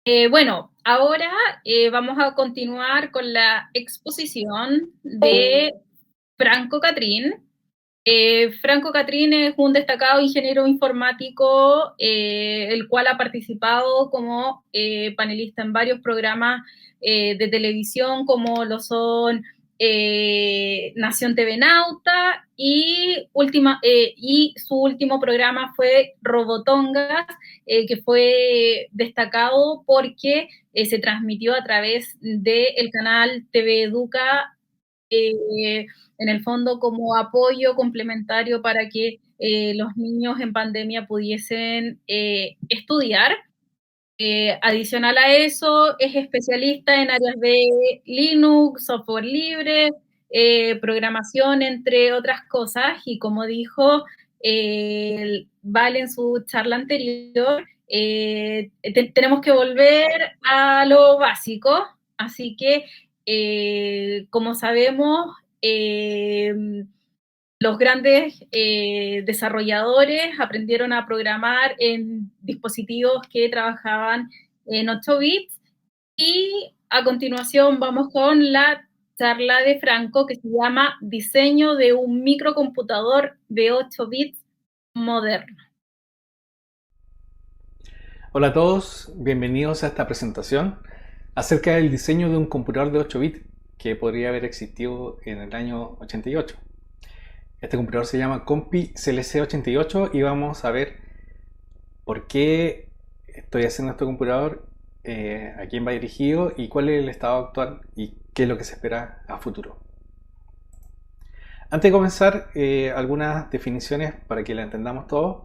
Bueno, ahora vamos a continuar con la exposición de Franco Catrín. Franco Catrín es un destacado ingeniero informático, el cual ha participado como panelista en varios programas de televisión, como lo son Nación TV Nauta, y su último programa fue Robotongas, que fue destacado porque se transmitió a través del canal TV Educa, en el fondo como apoyo complementario para que los niños en pandemia pudiesen estudiar. Adicional a eso, es especialista en áreas de Linux, software libre, programación, entre otras cosas, y como dijo Val en su charla anterior, tenemos que volver a lo básico, así que, como sabemos, eh, los grandes desarrolladores aprendieron a programar en dispositivos que trabajaban en 8 bits, y a continuación vamos con la charla de Franco, que se llama Diseño de un microcomputador de 8 bits moderno. Hola a todos, bienvenidos a esta presentación acerca del diseño de un computador de 8 bits que podría haber existido en el año 88. Este computador se llama Compi CLC88 y vamos a ver por qué estoy haciendo este computador, a quién va dirigido y cuál es el estado actual y qué es lo que se espera a futuro. Antes de comenzar, algunas definiciones para que la entendamos todos.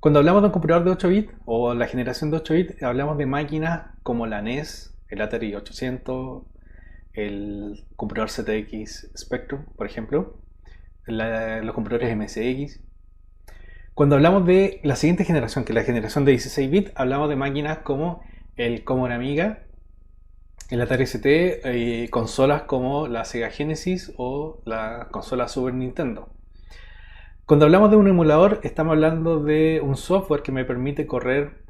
Cuando hablamos de un computador de 8 bits o la generación de 8 bits, hablamos de máquinas como la NES, el Atari 800, el computador ZX Spectrum, por ejemplo, los computadores MSX. Cuando hablamos de la siguiente generación, que es la generación de 16 bits, hablamos de máquinas como el Commodore Amiga, el Atari ST, consolas como la Sega Genesis o la consola Super Nintendo. Cuando hablamos de un emulador, estamos hablando de un software que me permite correr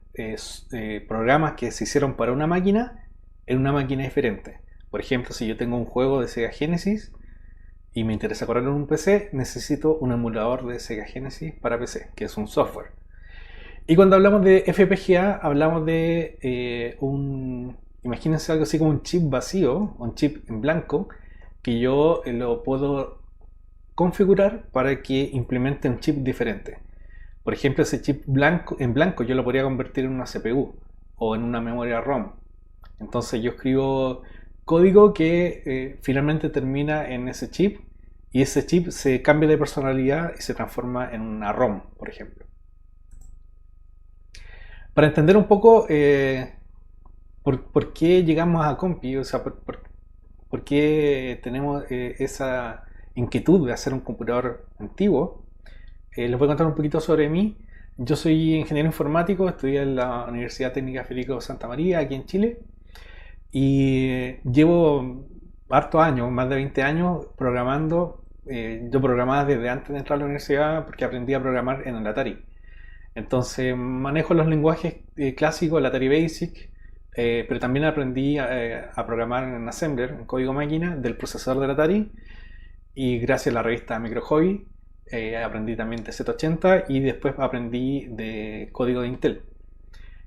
programas que se hicieron para una máquina en una máquina diferente. Por ejemplo, si yo tengo un juego de Sega Genesis y me interesa correrlo en un PC, necesito un emulador de Sega Genesis para PC, que es un software. Y cuando hablamos de FPGA, hablamos de imagínense algo así como un chip vacío, un chip en blanco, que yo lo puedo configurar para que implemente un chip diferente. Por ejemplo, ese chip en blanco yo lo podría convertir en una CPU o en una memoria ROM. Entonces yo escribo código que finalmente termina en ese chip y ese chip se cambia de personalidad y se transforma en una ROM, por ejemplo. Para entender un poco por qué llegamos a Compi, o sea, por qué tenemos esa inquietud de hacer un computador antiguo, les voy a contar un poquito sobre mí. Yo soy ingeniero informático, estudié en la Universidad Técnica Federico Santa María, aquí en Chile, y llevo hartos años, más de 20 años, programando. Yo programaba desde antes de entrar a la universidad porque aprendí a programar en el Atari. Entonces manejo los lenguajes clásicos, el Atari Basic, pero también aprendí a programar en Assembler, en código máquina, del procesador del Atari. Y gracias a la revista Micro Hobby aprendí también de Z80 y después aprendí de código de Intel.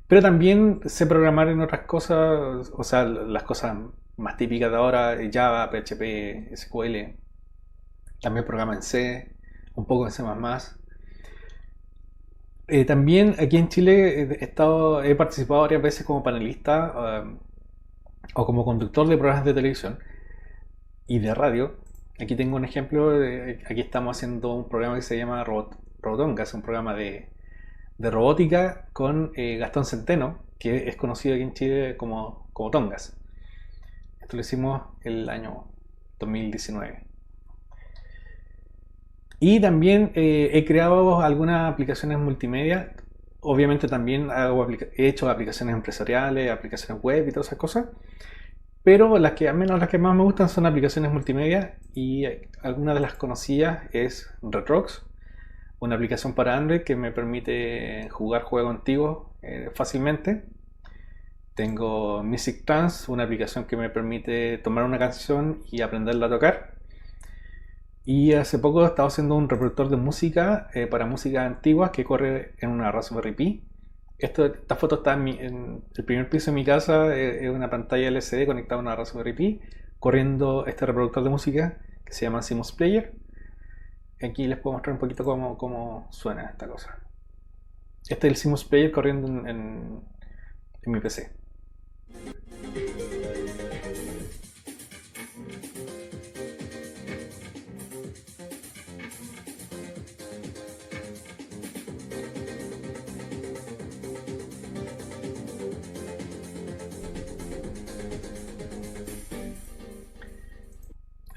Pero también sé programar en otras cosas, o sea, las cosas más típicas de ahora, Java, PHP, SQL. También programa en C, un poco en C++. También aquí en Chile he participado varias veces como panelista o como conductor de programas de televisión y de radio. Aquí tengo un ejemplo, aquí estamos haciendo un programa que se llama Robotonga, es un programa de robótica con Gastón Centeno, que es conocido aquí en Chile como Tongas. Esto lo hicimos el año 2019. Y también he creado algunas aplicaciones multimedia. Obviamente también he hecho aplicaciones empresariales, aplicaciones web y todas esas cosas. Pero al menos las que más me gustan son aplicaciones multimedia y algunas de las conocidas es Retrox, una aplicación para Android que me permite jugar juegos antiguos fácilmente. Tengo Music Trance, una aplicación que me permite tomar una canción y aprenderla a tocar. Y hace poco he estado haciendo un reproductor de música para música antigua que corre en una Raspberry Pi. Esta foto está en el primer piso de mi casa, es una pantalla LCD conectada a una Raspberry Pi, corriendo este reproductor de música que se llama Simus Player. Aquí les puedo mostrar un poquito cómo suena esta cosa. Este es el Simus Player corriendo en mi PC.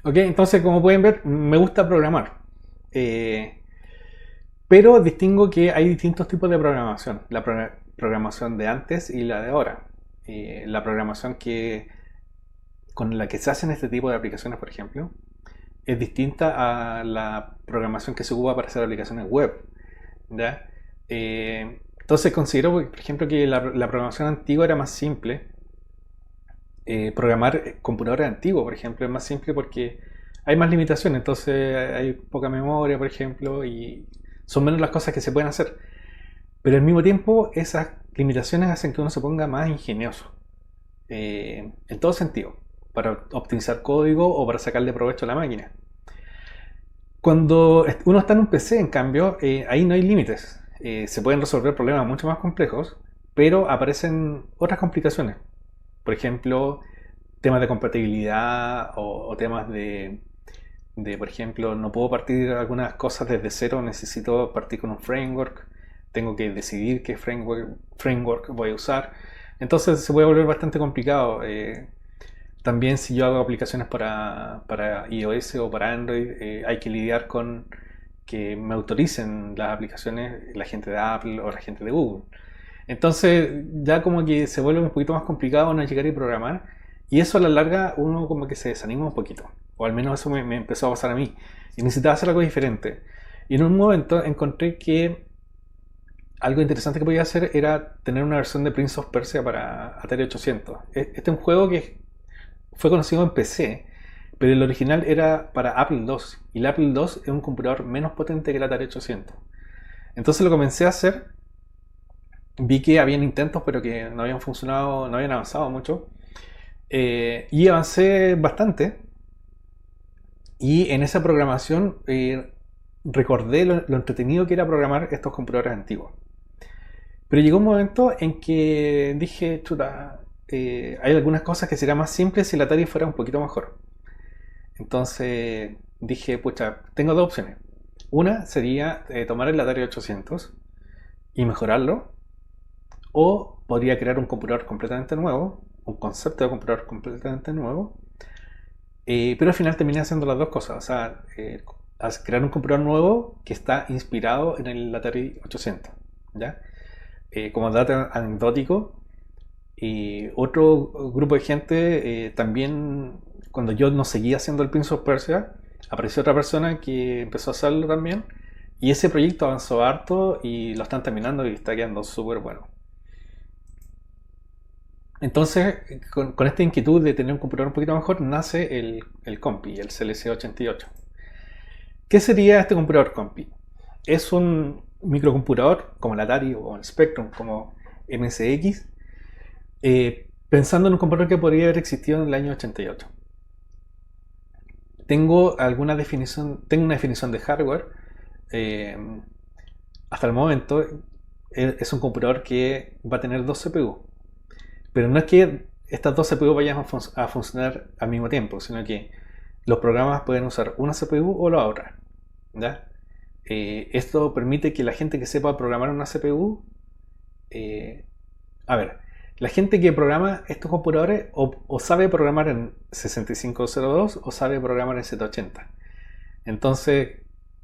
Ok, entonces como pueden ver, me gusta programar. Pero distingo que hay distintos tipos de programación. La programación de antes y la de ahora. La programación con la que se hacen este tipo de aplicaciones, por ejemplo, es distinta a la programación que se ocupa para hacer aplicaciones web. ¿Ya? Entonces considero, por ejemplo, que la programación antigua era más simple. Programar computadores antiguos, por ejemplo, es más simple porque hay más limitaciones, entonces hay poca memoria, por ejemplo, y son menos las cosas que se pueden hacer. Pero al mismo tiempo, esas limitaciones hacen que uno se ponga más ingenioso, en todo sentido, para optimizar código o para sacarle provecho a la máquina. Cuando uno está en un PC, en cambio, ahí no hay límites. Se pueden resolver problemas mucho más complejos, pero aparecen otras complicaciones. Por ejemplo, temas de compatibilidad o temas por ejemplo, no puedo partir algunas cosas desde cero, necesito partir con un framework, tengo que decidir qué framework voy a usar. Entonces se puede volver bastante complicado. También si yo hago aplicaciones para iOS o para Android, hay que lidiar con que me autoricen las aplicaciones la gente de Apple o la gente de Google. Entonces ya como que se vuelve un poquito más complicado no llegar y programar, y eso a la larga uno como que se desanima un poquito, o al menos eso me empezó a pasar a mí, y necesitaba hacer algo diferente. Y en un momento encontré que algo interesante que podía hacer era tener una versión de Prince of Persia para Atari 800. Este es un juego que fue conocido en PC, pero el original era para Apple II, y el Apple II es un computador menos potente que el Atari 800. Entonces lo comencé a hacer. Vi que habían intentos, pero que no habían funcionado, no habían avanzado mucho. Y avancé bastante. Y en esa programación recordé lo entretenido que era programar estos computadores antiguos. Pero llegó un momento en que dije, chuta, hay algunas cosas que serían más simples si el Atari fuera un poquito mejor. Entonces dije, pucha, tengo dos opciones. Una sería tomar el Atari 800 y mejorarlo. O podría crear un computador completamente nuevo, un concepto de computador completamente nuevo, pero al final terminé haciendo las dos cosas. O sea, crear un computador nuevo que está inspirado en el Atari 800. ¿Ya? Como dato anecdótico, otro grupo de gente también, cuando yo no seguía haciendo el Prince of Persia, apareció otra persona que empezó a hacerlo también, y ese proyecto avanzó harto y lo están terminando y está quedando súper bueno. Entonces, con esta inquietud de tener un computador un poquito mejor, nace el Compi, el CLC88. ¿Qué sería este computador Compi? Es un microcomputador como el Atari o el Spectrum, como MSX, pensando en un computador que podría haber existido en el año 88. Tengo una definición de hardware. eh, Hasta el momento es un computador que va a tener dos CPU. Pero no es que estas dos CPU vayan a funcionar al mismo tiempo, sino que los programas pueden usar una CPU o la otra. ¿Ya? Esto permite que la gente que sepa programar una CPU, a ver, la gente que programa estos computadores o sabe programar en 6502 o sabe programar en Z80. Entonces,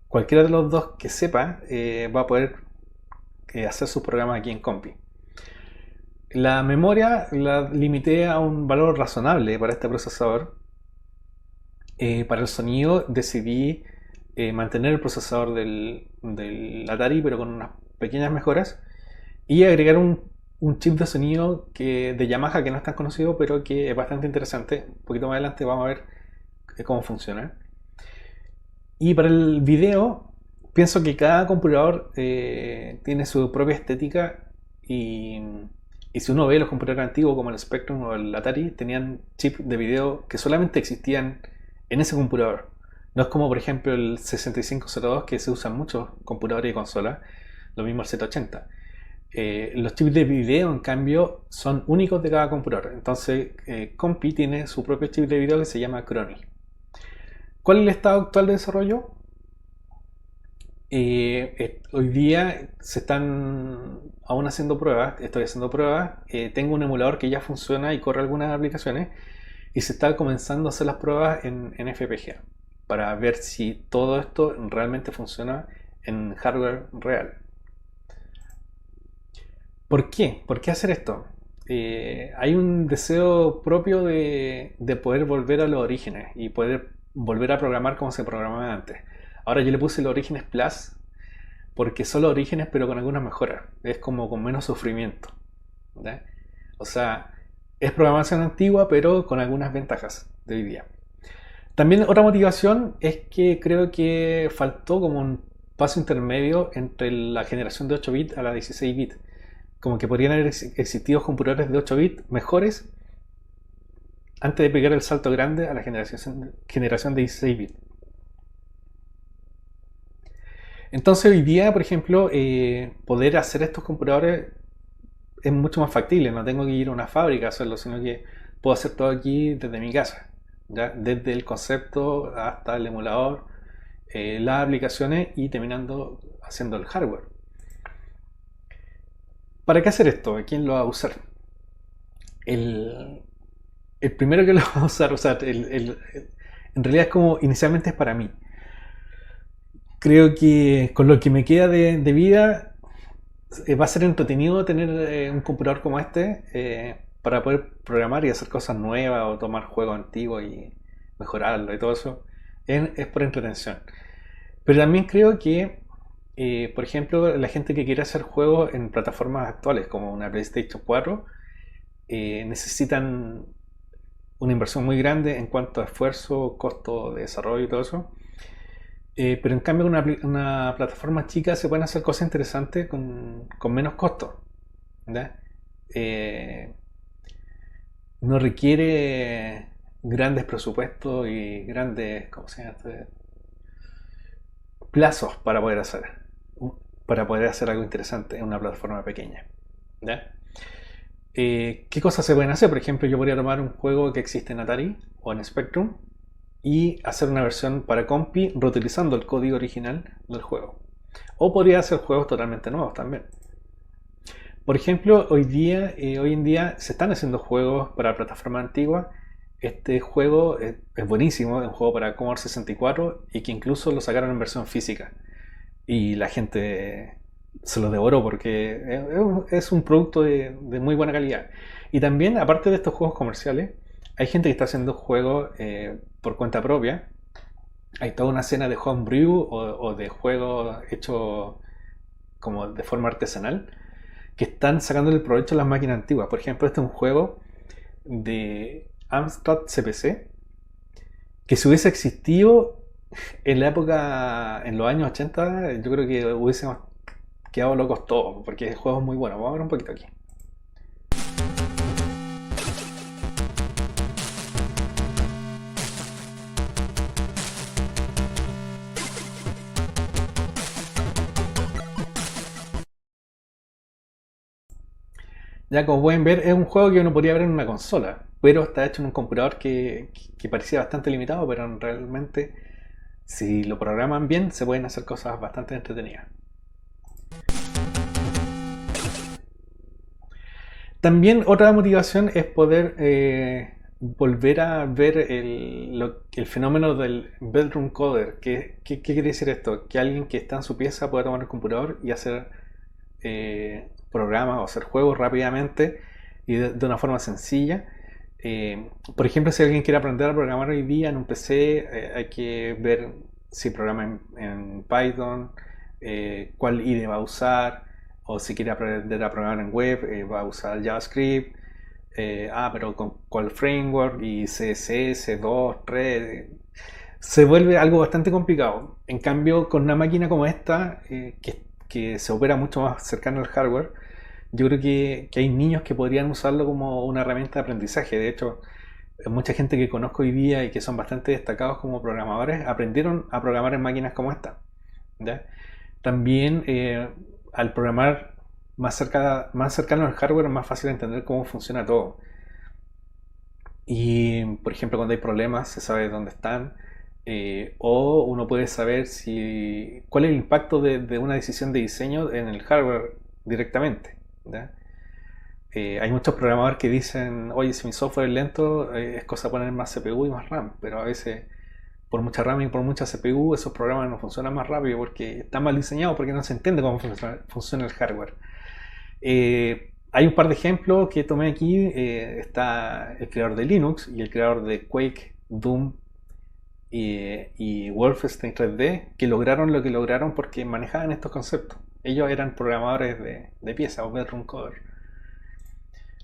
cualquiera de los dos que sepa va a poder hacer sus programas aquí en Compi. La memoria la limité a un valor razonable para este procesador. Para el sonido decidí mantener el procesador del Atari, pero con unas pequeñas mejoras, y agregar un chip de sonido de Yamaha que no es tan conocido, pero que es bastante interesante. Un poquito más adelante vamos a ver cómo funciona. Y para el video, pienso que cada computador tiene su propia estética y, y si uno ve los computadores antiguos como el Spectrum o el Atari, tenían chips de video que solamente existían en ese computador. No es como por ejemplo el 6502 que se usa en muchos computadores y consolas, lo mismo el Z80. Los chips de video, en cambio, son únicos de cada computador. Entonces, Compi tiene su propio chip de video que se llama Crony. ¿Cuál es el estado actual de desarrollo? Hoy día se están aún haciendo pruebas, estoy haciendo pruebas, tengo un emulador que ya funciona y corre algunas aplicaciones y se está comenzando a hacer las pruebas en FPGA para ver si todo esto realmente funciona en hardware real. ¿Por qué? ¿Por qué hacer esto? Hay un deseo propio de poder volver a los orígenes y poder volver a programar como se programaba antes. Ahora yo le puse los orígenes Plus porque son los orígenes pero con algunas mejoras. Es como con menos sufrimiento. ¿Verdad? O sea, es programación antigua pero con algunas ventajas de hoy día. También otra motivación es que creo que faltó como un paso intermedio entre la generación de 8 bits a la 16 bits. Como que podrían haber existido computadores de 8 bits mejores antes de pegar el salto grande a la generación de 16 bits. Entonces hoy día, por ejemplo, poder hacer estos computadores es mucho más factible. No tengo que ir a una fábrica a hacerlo, sino que puedo hacer todo aquí desde mi casa. ¿Ya? Desde el concepto hasta el emulador, las aplicaciones y terminando haciendo el hardware. ¿Para qué hacer esto? ¿Quién lo va a usar? El, el primero que lo va a usar, o sea, en realidad es como inicialmente es para mí. Creo que con lo que me queda de vida va a ser entretenido tener un computador como este para poder programar y hacer cosas nuevas o tomar juegos antiguos y mejorarlo y todo eso. Es por entretención. Pero también creo que, por ejemplo, la gente que quiere hacer juegos en plataformas actuales como una PlayStation 4 necesitan una inversión muy grande en cuanto a esfuerzo, costo de desarrollo y todo eso. Pero en cambio, una plataforma chica se pueden hacer cosas interesantes con menos costo. ¿Verdad? Eh, no requiere grandes presupuestos y grandes, ¿cómo se llama? Plazos para poder hacer algo interesante en una plataforma pequeña. ¿Ya? ¿Qué cosas se pueden hacer? Por ejemplo, yo podría tomar un juego que existe en Atari o en Spectrum y hacer una versión para Compi reutilizando el código original del juego. O podría hacer juegos totalmente nuevos también. Por ejemplo, hoy en día se están haciendo juegos para plataformas antiguas. Este juego es buenísimo, es un juego para Commodore 64 y que incluso lo sacaron en versión física. Y la gente se lo devoró porque es un producto de muy buena calidad. Y también, aparte de estos juegos comerciales, hay gente que está haciendo juegos por cuenta propia. Hay toda una escena de homebrew o de juegos hechos como de forma artesanal que están sacando el provecho a las máquinas antiguas. Por ejemplo, este es un juego de Amstrad CPC que si hubiese existido en la época, en los años 80, yo creo que hubiésemos quedado locos todos, porque el juego es muy bueno. Vamos a ver un poquito aquí. Ya como pueden ver, es un juego que uno podría ver en una consola, pero está hecho en un computador que parecía bastante limitado, pero realmente si lo programan bien se pueden hacer cosas bastante entretenidas. También otra motivación es poder volver a ver el fenómeno del bedroom coder. ¿Qué quiere decir esto? Que alguien que está en su pieza pueda tomar el computador y hacer programas o hacer juegos rápidamente y de una forma sencilla. Por ejemplo, si alguien quiere aprender a programar hoy día en un PC, hay que ver si programa en Python, cuál IDE va a usar, o si quiere aprender a programar en web, va a usar JavaScript, pero con cuál framework y CSS, 2, 3, se vuelve algo bastante complicado. En cambio, con una máquina como esta, que se opera mucho más cercano al hardware, yo creo que hay niños que podrían usarlo como una herramienta de aprendizaje. De hecho, mucha gente que conozco hoy día y que son bastante destacados como programadores aprendieron a programar en máquinas como esta. ¿Ya? También al programar más cercano al hardware es más fácil entender cómo funciona todo. Y por ejemplo, cuando hay problemas se sabe dónde están, o uno puede saber cuál es el impacto de una decisión de diseño en el hardware directamente. ¿Ya? Hay muchos programadores que dicen, oye, si mi software es lento, es cosa de poner más CPU y más RAM, pero a veces por mucha RAM y por mucha CPU esos programas no funcionan más rápido porque están mal diseñados, porque no se entiende cómo funciona el hardware. Hay un par de ejemplos que tomé aquí. Está el creador de Linux y el creador de Quake, Doom y Wolfenstein 3D, que lograron lo que lograron porque manejaban estos conceptos. Ellos eran programadores de piezas o bedroom coder.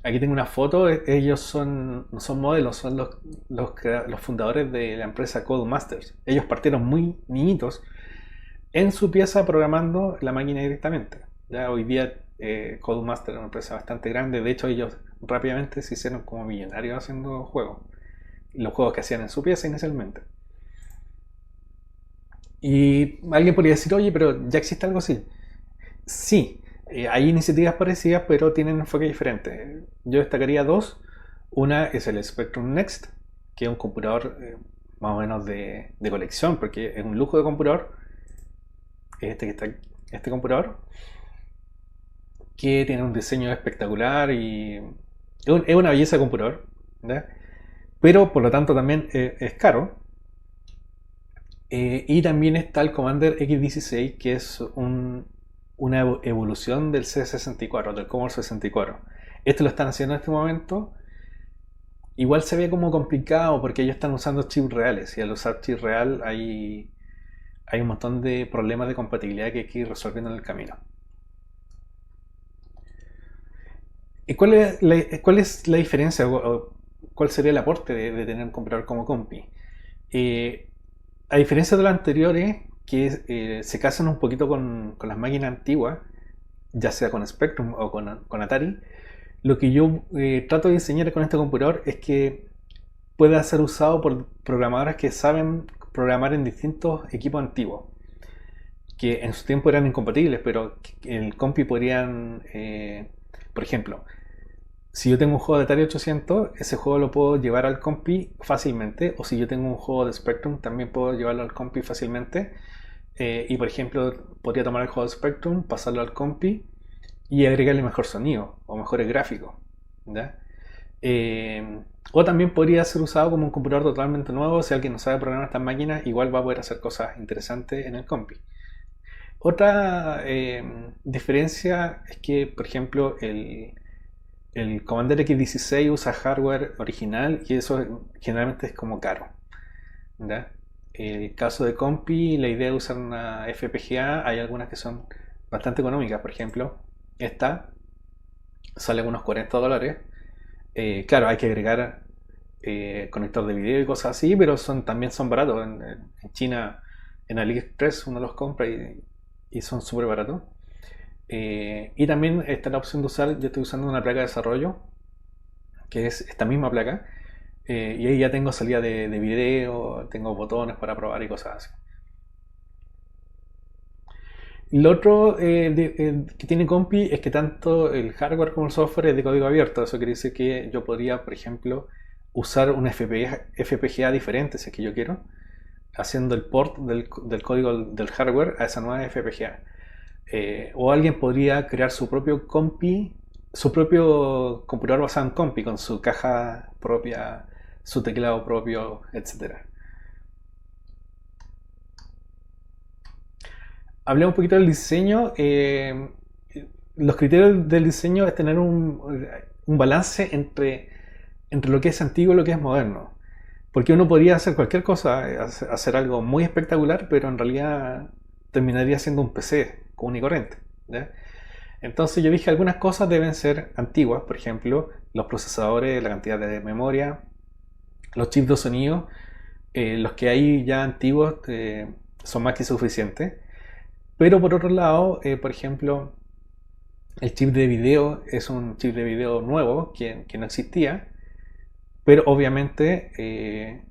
Aquí tengo una foto. Ellos no son modelos, son los fundadores de la empresa Codemasters. Ellos partieron muy niñitos en su pieza programando la máquina directamente. Ya hoy día Codemasters es una empresa bastante grande. De hecho, ellos rápidamente se hicieron como millonarios haciendo juegos. Los juegos que hacían en su pieza inicialmente. Y alguien podría decir, oye, pero ya existe algo así. Sí, hay iniciativas parecidas, pero tienen enfoque diferente. Yo destacaría dos. Una es el Spectrum Next, que es un computador más o menos de colección, porque es un lujo de computador. Este computador, que tiene un diseño espectacular y es una belleza de computador, ¿ya? Pero por lo tanto también es caro. Y también está el Commander X16, que es una evolución del C64, del Commodore 64. Esto lo están haciendo en este momento. Igual se ve como complicado porque ellos están usando chips reales, y al usar chips real hay un montón de problemas de compatibilidad que hay que ir resolviendo en el camino. ¿Y cuál es la diferencia o cuál sería el aporte de tener un computador como Compi? Eh, a diferencia de los anteriores, que se casan un poquito con las máquinas antiguas, ya sea con Spectrum o con Atari, lo que yo trato de enseñar con este computador es que pueda ser usado por programadores que saben programar en distintos equipos antiguos, que en su tiempo eran incompatibles, pero que en el Compi podrían, por ejemplo, si yo tengo un juego de Atari 800, ese juego lo puedo llevar al Compi fácilmente, o si yo tengo un juego de Spectrum, también puedo llevarlo al Compi fácilmente. Y por ejemplo, podría tomar el juego de Spectrum, pasarlo al Compi y agregarle mejor sonido o mejores gráficos. ¿Ya? O también podría ser usado como un computador totalmente nuevo. Si alguien no sabe programar estas máquinas, igual va a poder hacer cosas interesantes en el Compi. Otra diferencia es que, por ejemplo, el Commander X16 usa hardware original y eso generalmente es como caro. ¿Ya? El caso de Compi, la idea de usar una FPGA, hay algunas que son bastante económicas. Por ejemplo, esta sale unos $40. Claro, hay que agregar conector de video y cosas así, pero también son baratos. En China, en AliExpress uno los compra y son súper baratos. Y también está la opción de usar, yo estoy usando una placa de desarrollo, que es esta misma placa, y ahí ya tengo salida de video, tengo botones para probar y cosas así. Lo otro que tiene Compi es que tanto el hardware como el software es de código abierto. Eso quiere decir que yo podría, por ejemplo, usar una FPGA diferente, si es que yo quiero, haciendo el port del código del hardware a esa nueva FPGA. O alguien podría crear su propio Compi, su propio computador basado en Compi, con su caja propia, su teclado propio, etcétera. Hablemos un poquito del diseño. Los criterios del diseño es tener un balance entre lo que es antiguo y lo que es moderno. Porque uno podría hacer cualquier cosa, hacer algo muy espectacular, pero en realidad terminaría siendo un PC común y corriente. ¿Ya? Entonces yo dije, algunas cosas deben ser antiguas, por ejemplo, los procesadores, la cantidad de memoria, los chips de sonido, los que hay ya antiguos son más que suficientes. Pero por otro lado, por ejemplo, el chip de video es un chip de video nuevo que no existía, pero obviamente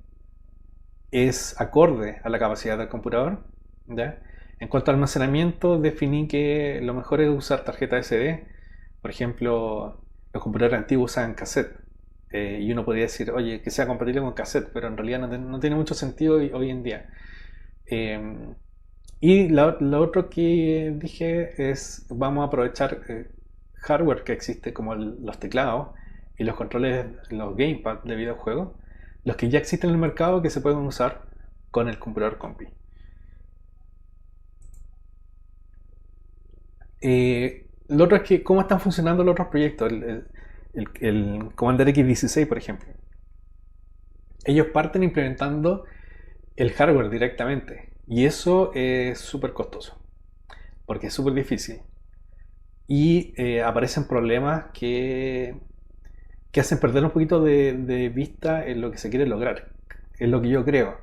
es acorde a la capacidad del computador. ¿Ya? En cuanto al almacenamiento, definí que lo mejor es usar tarjeta SD. Por ejemplo, los computadores antiguos usaban cassette. Y uno podría decir, oye, que sea compatible con cassette, pero en realidad no tiene mucho sentido hoy en día. Eh, y lo otro que dije es, vamos a aprovechar hardware que existe como los teclados y los controles, los gamepad de videojuegos, los que ya existen en el mercado que se pueden usar con el computador compi. Lo otro es que cómo están funcionando los otros proyectos. El Commander X16, por ejemplo. Ellos parten implementando el hardware directamente. Y eso es súper costoso. Porque es súper difícil. Y aparecen problemas que hacen perder un poquito de vista en lo que se quiere lograr. Es lo que yo creo.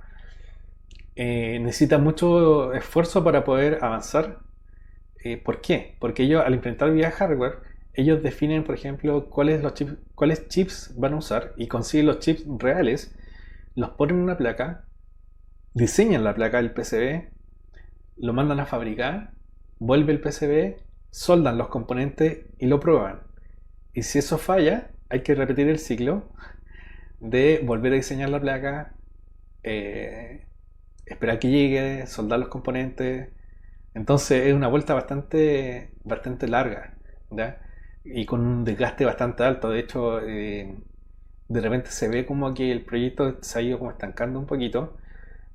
Necesita mucho esfuerzo para poder avanzar. ¿Por qué? Porque ellos al implementar vía hardware, ellos definen, por ejemplo, cuáles chips van a usar y consiguen los chips reales, los ponen en una placa, diseñan la placa del PCB, lo mandan a fabricar, vuelve el PCB, soldan los componentes y lo prueban. Y si eso falla, hay que repetir el ciclo de volver a diseñar la placa, esperar que llegue, soldar los componentes. Entonces es una vuelta bastante larga, ¿ya? Y con un desgaste bastante alto. De hecho, de repente se ve como que el proyecto se ha ido como estancando un poquito.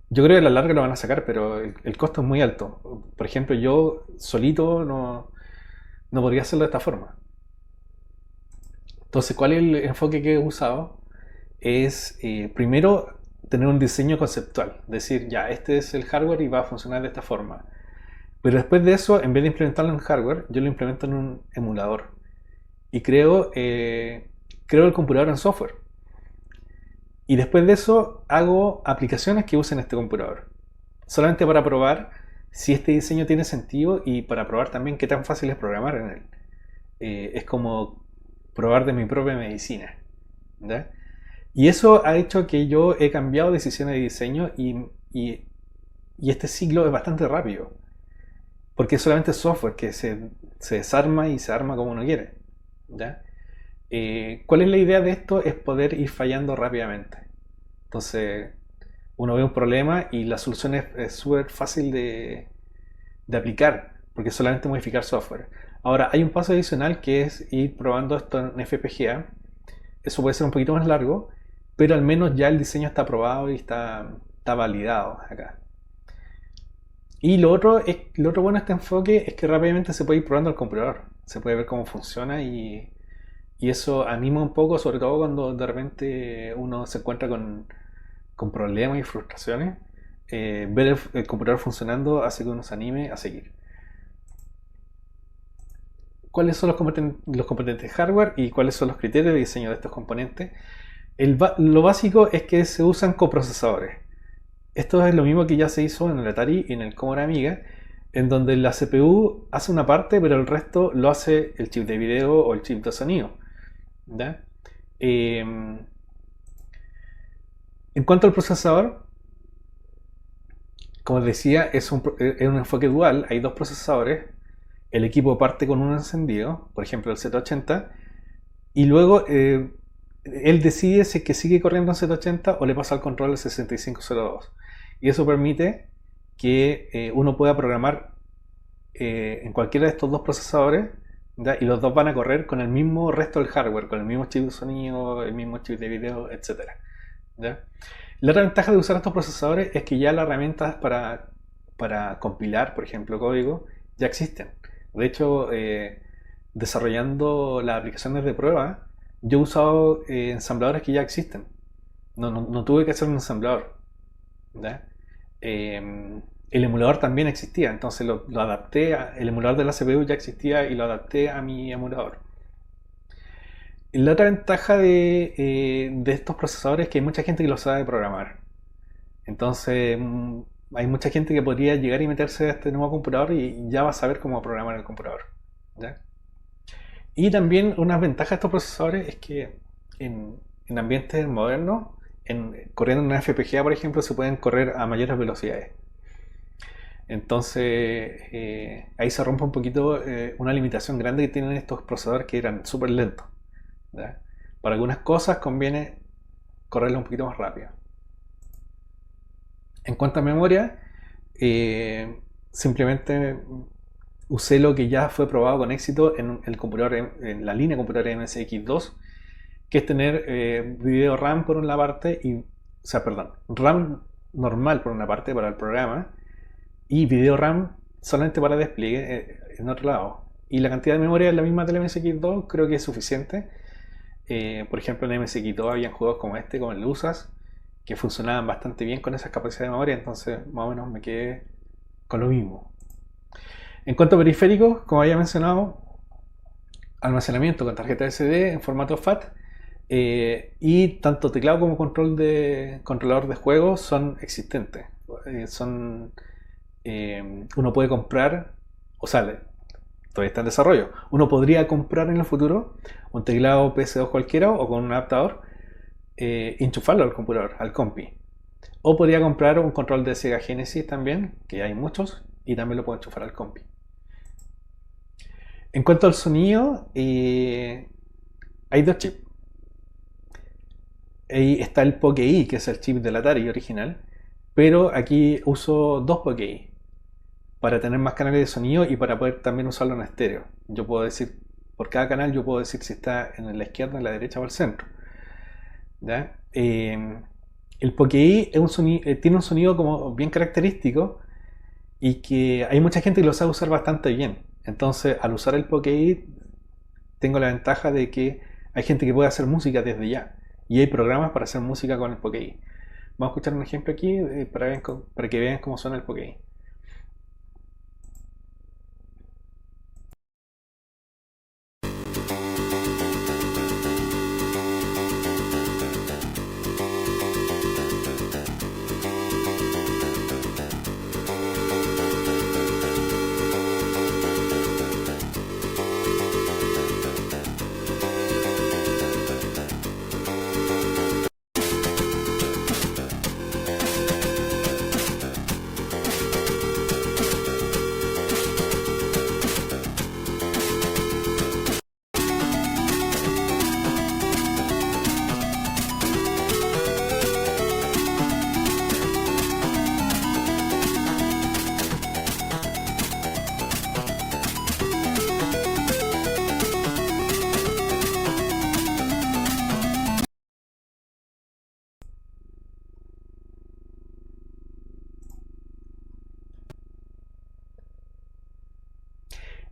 Yo creo que a la larga lo van a sacar, pero el costo es muy alto. Por ejemplo, yo solito no podría hacerlo de esta forma. Entonces, ¿cuál es el enfoque que he usado? Es primero tener un diseño conceptual. Decir, ya, este es el hardware y va a funcionar de esta forma. Pero después de eso, en vez de implementarlo en hardware, yo lo implemento en un emulador. Y creo el computador en software. Y después de eso, hago aplicaciones que usen este computador. Solamente para probar si este diseño tiene sentido y para probar también qué tan fácil es programar en él. Es como probar de mi propia medicina. ¿Ya? Y eso ha hecho que yo he cambiado decisiones de diseño y este ciclo es bastante rápido. Porque es solamente software que se desarma y se arma como uno quiere. ¿Ya? ¿Cuál es la idea de esto? Es poder ir fallando rápidamente. Entonces, uno ve un problema y la solución es súper fácil de aplicar, porque es solamente modificar software. Ahora, hay un paso adicional que es ir probando esto en FPGA. Eso puede ser un poquito más largo, pero al menos ya el diseño está aprobado y está validado acá. Y lo otro bueno de este enfoque es que rápidamente se puede ir probando el computador. Se puede ver cómo funciona y eso anima un poco, sobre todo cuando de repente uno se encuentra con problemas y frustraciones. Ver el computador funcionando hace que uno se anime a seguir. ¿Cuáles son los componentes de hardware y cuáles son los criterios de diseño de estos componentes? Lo básico es que se usan coprocesadores. Esto es lo mismo que ya se hizo en el Atari y en el Commodore Amiga, en donde la CPU hace una parte, pero el resto lo hace el chip de video o el chip de sonido. ¿Ya? En cuanto al procesador, como decía, es un enfoque dual. Hay dos procesadores. El equipo parte con uno encendido, por ejemplo el Z80, y luego él decide si es que sigue corriendo en Z80 o le pasa al control al 6502. Y eso permite que uno pueda programar en cualquiera de estos dos procesadores, ¿ya? Y los dos van a correr con el mismo resto del hardware, con el mismo chip de sonido, el mismo chip de video, etc. ¿Ya? La otra ventaja de usar estos procesadores es que ya las herramientas para compilar, por ejemplo, código, ya existen. De hecho, desarrollando las aplicaciones de prueba, yo he usado ensambladores que ya existen. No tuve que hacer un ensamblador. ¿Ya? el emulador también existía, entonces lo adapté, el emulador de la CPU ya existía y lo adapté a mi emulador. La otra ventaja de estos procesadores es que hay mucha gente que lo sabe programar. Entonces, hay mucha gente que podría llegar y meterse a este nuevo computador y ya va a saber cómo programar el computador. ¿Ya? Y también una ventaja de estos procesadores es que en ambientes modernos, corriendo en una FPGA, por ejemplo, se pueden correr a mayores velocidades. Entonces, ahí se rompe un poquito una limitación grande que tienen estos procesadores que eran súper lentos. ¿Ya? Para algunas cosas conviene correrlo un poquito más rápido. En cuanto a memoria, simplemente usé lo que ya fue probado con éxito en computador, en la línea computadora MSX2, que es tener video RAM por una parte, RAM normal por una parte para el programa, y video RAM solamente para despliegue en otro lado. Y la cantidad de memoria es la misma del MSX2, creo que es suficiente. Por ejemplo, en MSX2 habían juegos como este, como el USAS, que funcionaban bastante bien con esas capacidades de memoria, entonces más o menos me quedé con lo mismo. En cuanto a periféricos, como había mencionado, almacenamiento con tarjeta SD en formato FAT, y tanto teclado como controlador de juegos son existentes. Uno puede comprar, o sea, todavía está en desarrollo. Uno podría comprar en el futuro un teclado PS2 cualquiera o con un adaptador, enchufarlo al computador, al compi. O podría comprar un control de Sega Genesis también, que hay muchos, y también lo puedo enchufar al compi. En cuanto al sonido, hay dos chips. Ahí está el PokeI, que es el chip del Atari original, pero aquí uso dos PokeI para tener más canales de sonido y para poder también usarlo en estéreo. Yo puedo decir, por cada canal yo puedo decir si está en la izquierda, en la derecha o al centro. ¿Ya? El PokeI tiene un sonido como bien característico y que hay mucha gente que lo sabe usar bastante bien. Entonces, al usar el PokeI, tengo la ventaja de que hay gente que puede hacer música desde ya. Y hay programas para hacer música con el PokeI. Vamos a escuchar un ejemplo aquí para que vean cómo suena el PokeI.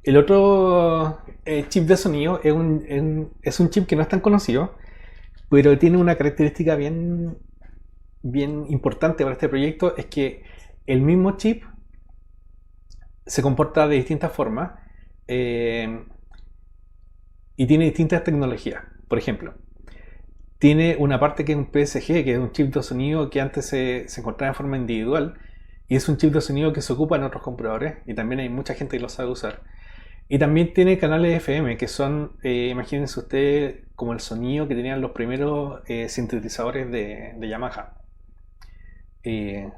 El otro chip de sonido es un chip que no es tan conocido, pero tiene una característica bien importante para este proyecto, es que el mismo chip se comporta de distintas formas, eh, y tiene distintas tecnologías. Por ejemplo, tiene una parte que es un PSG, que es un chip de sonido que antes se encontraba en forma individual, y es un chip de sonido que se ocupa en otros computadores, y también hay mucha gente que lo sabe usar. Y también tiene canales FM, que son, imagínense ustedes, como el sonido que tenían los primeros sintetizadores de Yamaha. Eh,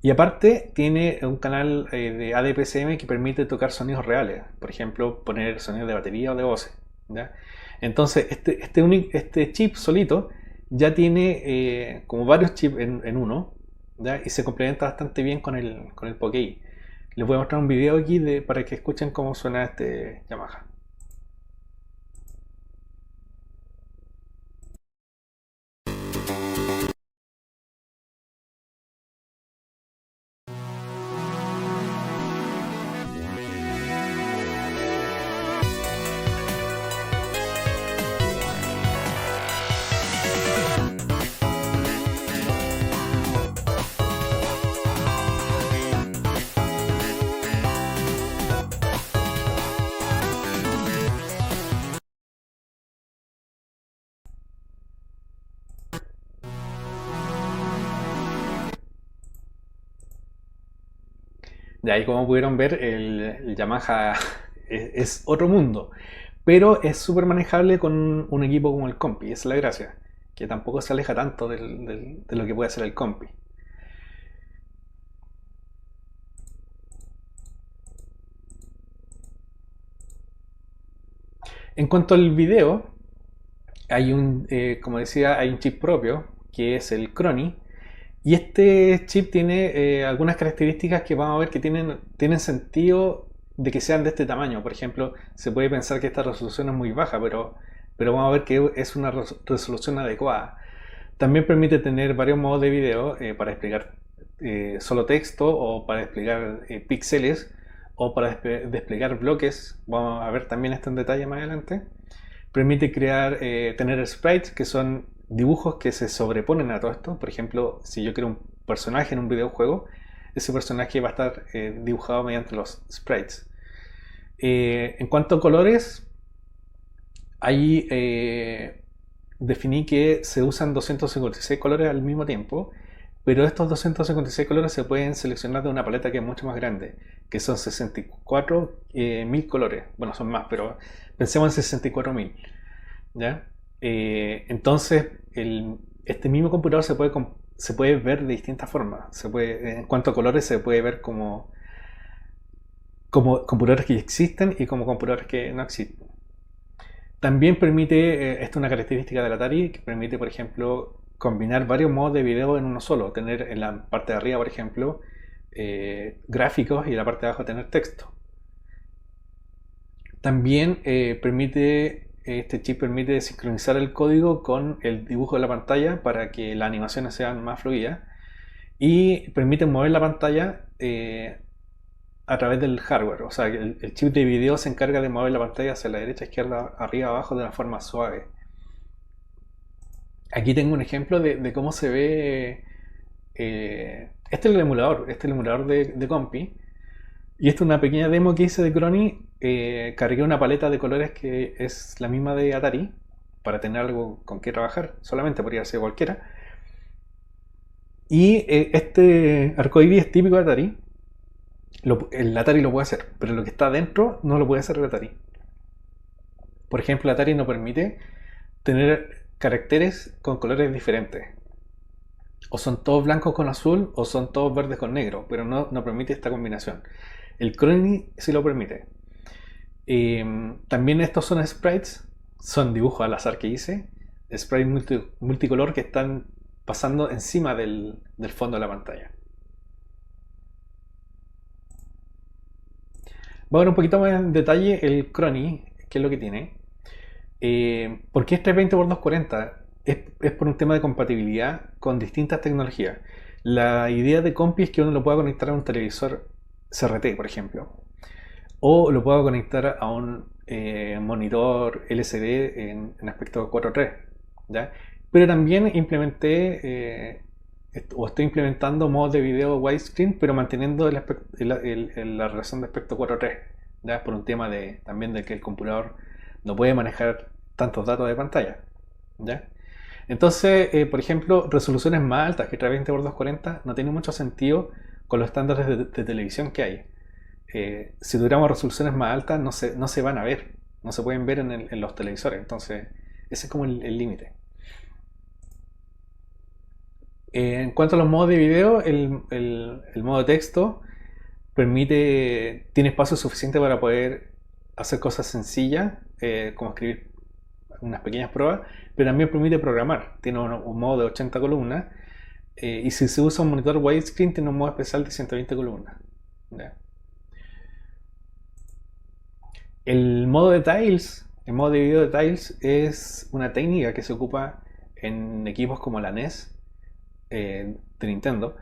y aparte tiene un canal de ADPCM que permite tocar sonidos reales, por ejemplo, poner sonidos de batería o de voces. ¿Ya? Entonces, este chip solito ya tiene como varios chips en uno, ¿ya? Y se complementa bastante bien con el PokeI. Les voy a mostrar un video aquí para que escuchen cómo suena este Yamaha. De ahí, como pudieron ver, el Yamaha es otro mundo. Pero es súper manejable con un equipo como el Compi, esa es la gracia. Que tampoco se aleja tanto de lo que puede hacer el Compi. En cuanto al video, como decía, hay un chip propio, que es el Crony. Y este chip tiene algunas características que vamos a ver que tienen sentido de que sean de este tamaño. Por ejemplo, se puede pensar que esta resolución es muy baja, pero vamos a ver que es una resolución adecuada. También permite tener varios modos de video para explicar solo texto o para desplegar píxeles o para desplegar bloques. Vamos a ver también esto en detalle más adelante. Permite tener sprites, que son dibujos que se sobreponen a todo esto. Por ejemplo, si yo creo un personaje en un videojuego, ese personaje va a estar dibujado mediante los sprites. En cuanto a colores, ahí definí que se usan 256 colores al mismo tiempo, pero estos 256 colores se pueden seleccionar de una paleta que es mucho más grande, que son 64.000 colores. Bueno, son más, pero pensemos en 64.000. ¿Ya? Entonces, este mismo computador se puede ver de distintas formas. En cuanto a colores, se puede ver como computadores que existen y como computadores que no existen. También permite, esto es una característica del Atari, que permite, por ejemplo, combinar varios modos de video en uno solo. Tener en la parte de arriba, por ejemplo, gráficos y en la parte de abajo tener texto. También este chip permite sincronizar el código con el dibujo de la pantalla para que las animaciones sean más fluidas y permite mover la pantalla a través del hardware. O sea, el chip de video se encarga de mover la pantalla hacia la derecha, izquierda, arriba, abajo de una forma suave. Aquí tengo un ejemplo de cómo se ve. Este es el emulador de Compi. Y esta es una pequeña demo que hice de Crony. Cargué una paleta de colores que es la misma de Atari para tener algo con que trabajar. Solamente podría ser cualquiera. Y este arcoíris es típico de Atari. El Atari lo puede hacer, pero lo que está dentro no lo puede hacer el Atari. Por ejemplo, el Atari no permite tener caracteres con colores diferentes. O son todos blancos con azul o son todos verdes con negro, pero no permite esta combinación. El Crony sí lo permite. También estos son sprites, son dibujos al azar que hice, sprites multicolor que están pasando encima del fondo de la pantalla. Voy a ver un poquito más en detalle el Crony, qué es lo que tiene. ¿Por qué es 320x240? Es por un tema de compatibilidad con distintas tecnologías. La idea de Compi es que uno lo pueda conectar a un televisor CRT, por ejemplo, o lo pueda conectar a un monitor LCD en aspecto 4:3, ¿ya? Pero también estoy implementando modos de video widescreen, pero manteniendo la relación de aspecto 4:3, ¿ya? Por un tema también de que el computador no puede manejar tantos datos de pantalla, ¿ya? Entonces, por ejemplo, resoluciones más altas que 320x240 no tiene mucho sentido con los estándares de televisión que hay. Si tuviéramos resoluciones más altas, no se van a ver, no se pueden ver en los televisores. Entonces, ese es como el límite. En cuanto a los modos de video, el modo de texto tiene espacio suficiente para poder hacer cosas sencillas, como escribir unas pequeñas pruebas, pero también permite programar. Tiene un modo de 80 columnas, y si se usa un monitor widescreen, tiene un modo especial de 120 columnas. ¿Ya? El modo de tiles, el modo de video de tiles es una técnica que se ocupa en equipos como la NES de Nintendo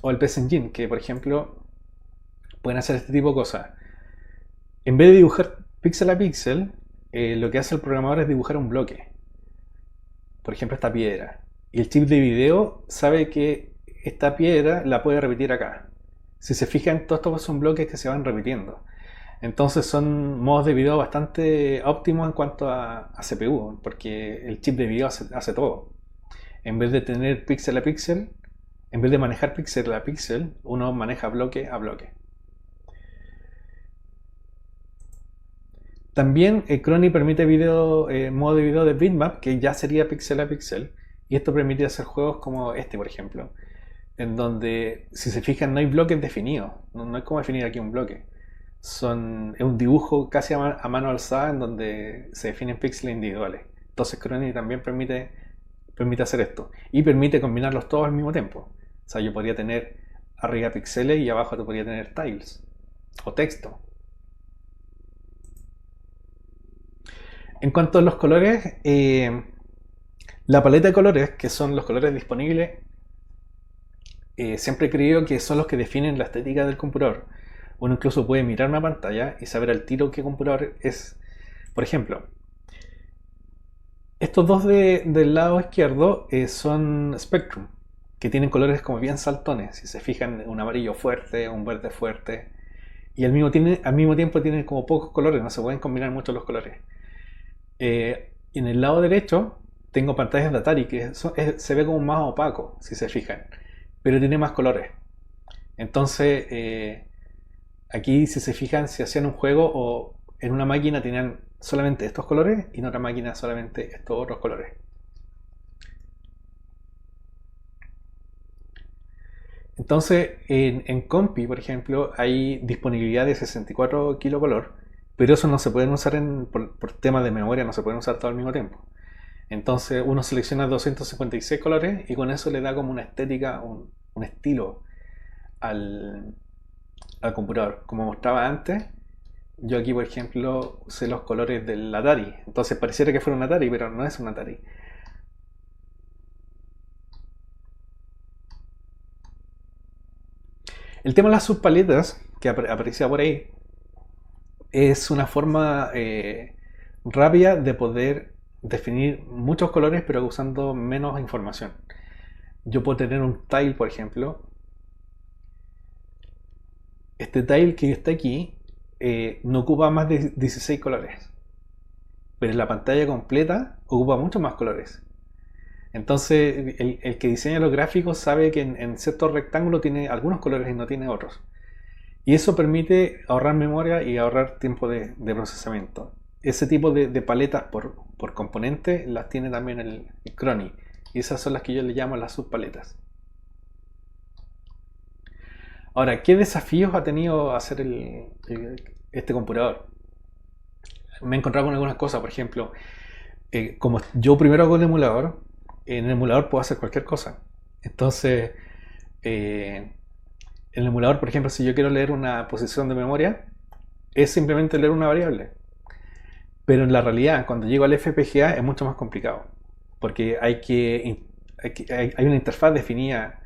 o el PS Engine, que por ejemplo pueden hacer este tipo de cosas. En vez de dibujar píxel a píxel, lo que hace el programador es dibujar un bloque. Por ejemplo, esta piedra. Y el chip de video sabe que esta piedra la puede repetir acá. Si se fijan, todos estos son bloques que se van repitiendo. Entonces son modos de video bastante óptimos en cuanto a CPU, porque el chip de video hace todo. En vez de tener píxel a píxel, En vez de manejar píxel a píxel, uno maneja bloque a bloque. También Chrony permite modo de video de bitmap, que ya sería píxel a píxel. Y esto permite hacer juegos como este, por ejemplo, en donde, si se fijan, no hay bloques definidos. No es como definir aquí un bloque. Es un dibujo casi a mano alzada en donde se definen píxeles individuales. Entonces Chrony también permite hacer esto. Y permite combinarlos todos al mismo tiempo. O sea, yo podría tener arriba píxeles y abajo te podría tener tiles o texto. En cuanto a los colores, la paleta de colores, que son los colores disponibles, siempre he creído que son los que definen la estética del computador. Uno incluso puede mirar una pantalla y saber al tiro qué computador es. Por ejemplo, estos dos del lado izquierdo son Spectrum, que tienen colores como bien saltones. Si se fijan, un amarillo fuerte, un verde fuerte. Y al mismo tiempo tienen como pocos colores, no se pueden combinar mucho los colores. En el lado derecho tengo pantallas de Atari que se ve como más opaco, si se fijan, pero tiene más colores. Entonces, aquí si se fijan, si hacían un juego o en una máquina tenían solamente estos colores y en otra máquina solamente estos otros colores. Entonces, en Compi, por ejemplo, hay disponibilidad de 64 kilocolor, pero eso no se pueden usar por temas de memoria, no se pueden usar todo al mismo tiempo. Entonces uno selecciona 256 colores y con eso le da como una estética, un estilo al computador. Como mostraba antes, yo aquí por ejemplo usé los colores del Atari. Entonces pareciera que fuera un Atari, pero no es un Atari. El tema de las subpaletas, que aparecía por ahí, es una forma rápida de poder definir muchos colores pero usando menos información. Yo puedo tener un tile, por ejemplo. Este tile que está aquí no ocupa más de 16 colores, pero en la pantalla completa ocupa muchos más colores. Entonces el que diseña los gráficos sabe que en cierto rectángulo tiene algunos colores y no tiene otros. Y eso permite ahorrar memoria y ahorrar tiempo de procesamiento. Ese tipo de paletas por componente las tiene también el Chrony. Y esas son las que yo le llamo las subpaletas. Ahora, ¿qué desafíos ha tenido hacer este computador? Me he encontrado con algunas cosas, por ejemplo, como yo primero hago el emulador, en el emulador puedo hacer cualquier cosa. Entonces, en el emulador, por ejemplo, si yo quiero leer una posición de memoria, es simplemente leer una variable. Pero en la realidad, cuando llego al FPGA es mucho más complicado, porque hay una interfaz definida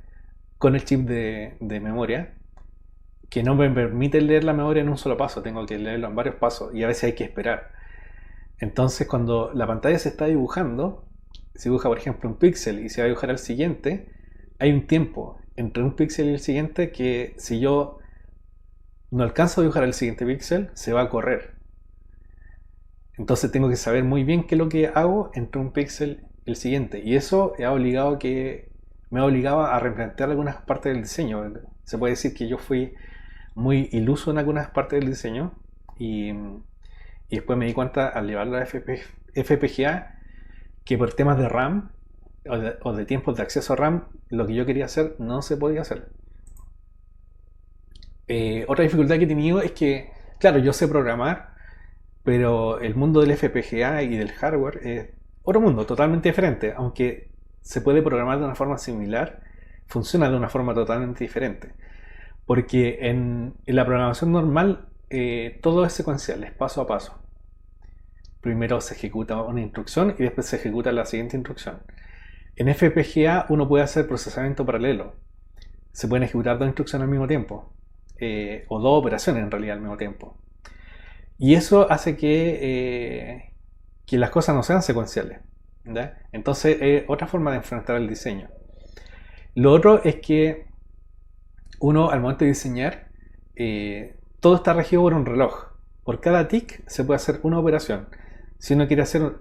con el chip de memoria que no me permite leer la memoria en un solo paso, tengo que leerlo en varios pasos y a veces hay que esperar. Entonces, cuando la pantalla se está dibujando, se dibuja por ejemplo un píxel y se va a dibujar al siguiente, hay un tiempo entre un píxel y el siguiente que si yo no alcanzo a dibujar el siguiente píxel, se va a correr. Entonces tengo que saber muy bien qué es lo que hago entre un píxel y el siguiente. Y eso me ha obligado a replantear algunas partes del diseño. Se puede decir que yo fui muy iluso en algunas partes del diseño y después me di cuenta al llevarlo a FPGA que por temas de RAM o de tiempos de acceso a RAM, lo que yo quería hacer no se podía hacer. Otra dificultad que he tenido es que, claro, yo sé programar, pero el mundo del FPGA y del hardware es otro mundo, totalmente diferente. Aunque se puede programar de una forma similar, funciona de una forma totalmente diferente. Porque en la programación normal todo es secuencial, es paso a paso. Primero se ejecuta una instrucción y después se ejecuta la siguiente instrucción. En FPGA uno puede hacer procesamiento paralelo. Se pueden ejecutar dos instrucciones al mismo tiempo. O dos operaciones en realidad al mismo tiempo. Y eso hace que las cosas no sean secuenciales. ¿Ya? Entonces, otra forma de enfrentar el diseño. Lo otro es que uno, al momento de diseñar, todo está regido por un reloj. Por cada tick se puede hacer una operación. Si uno quiere hacer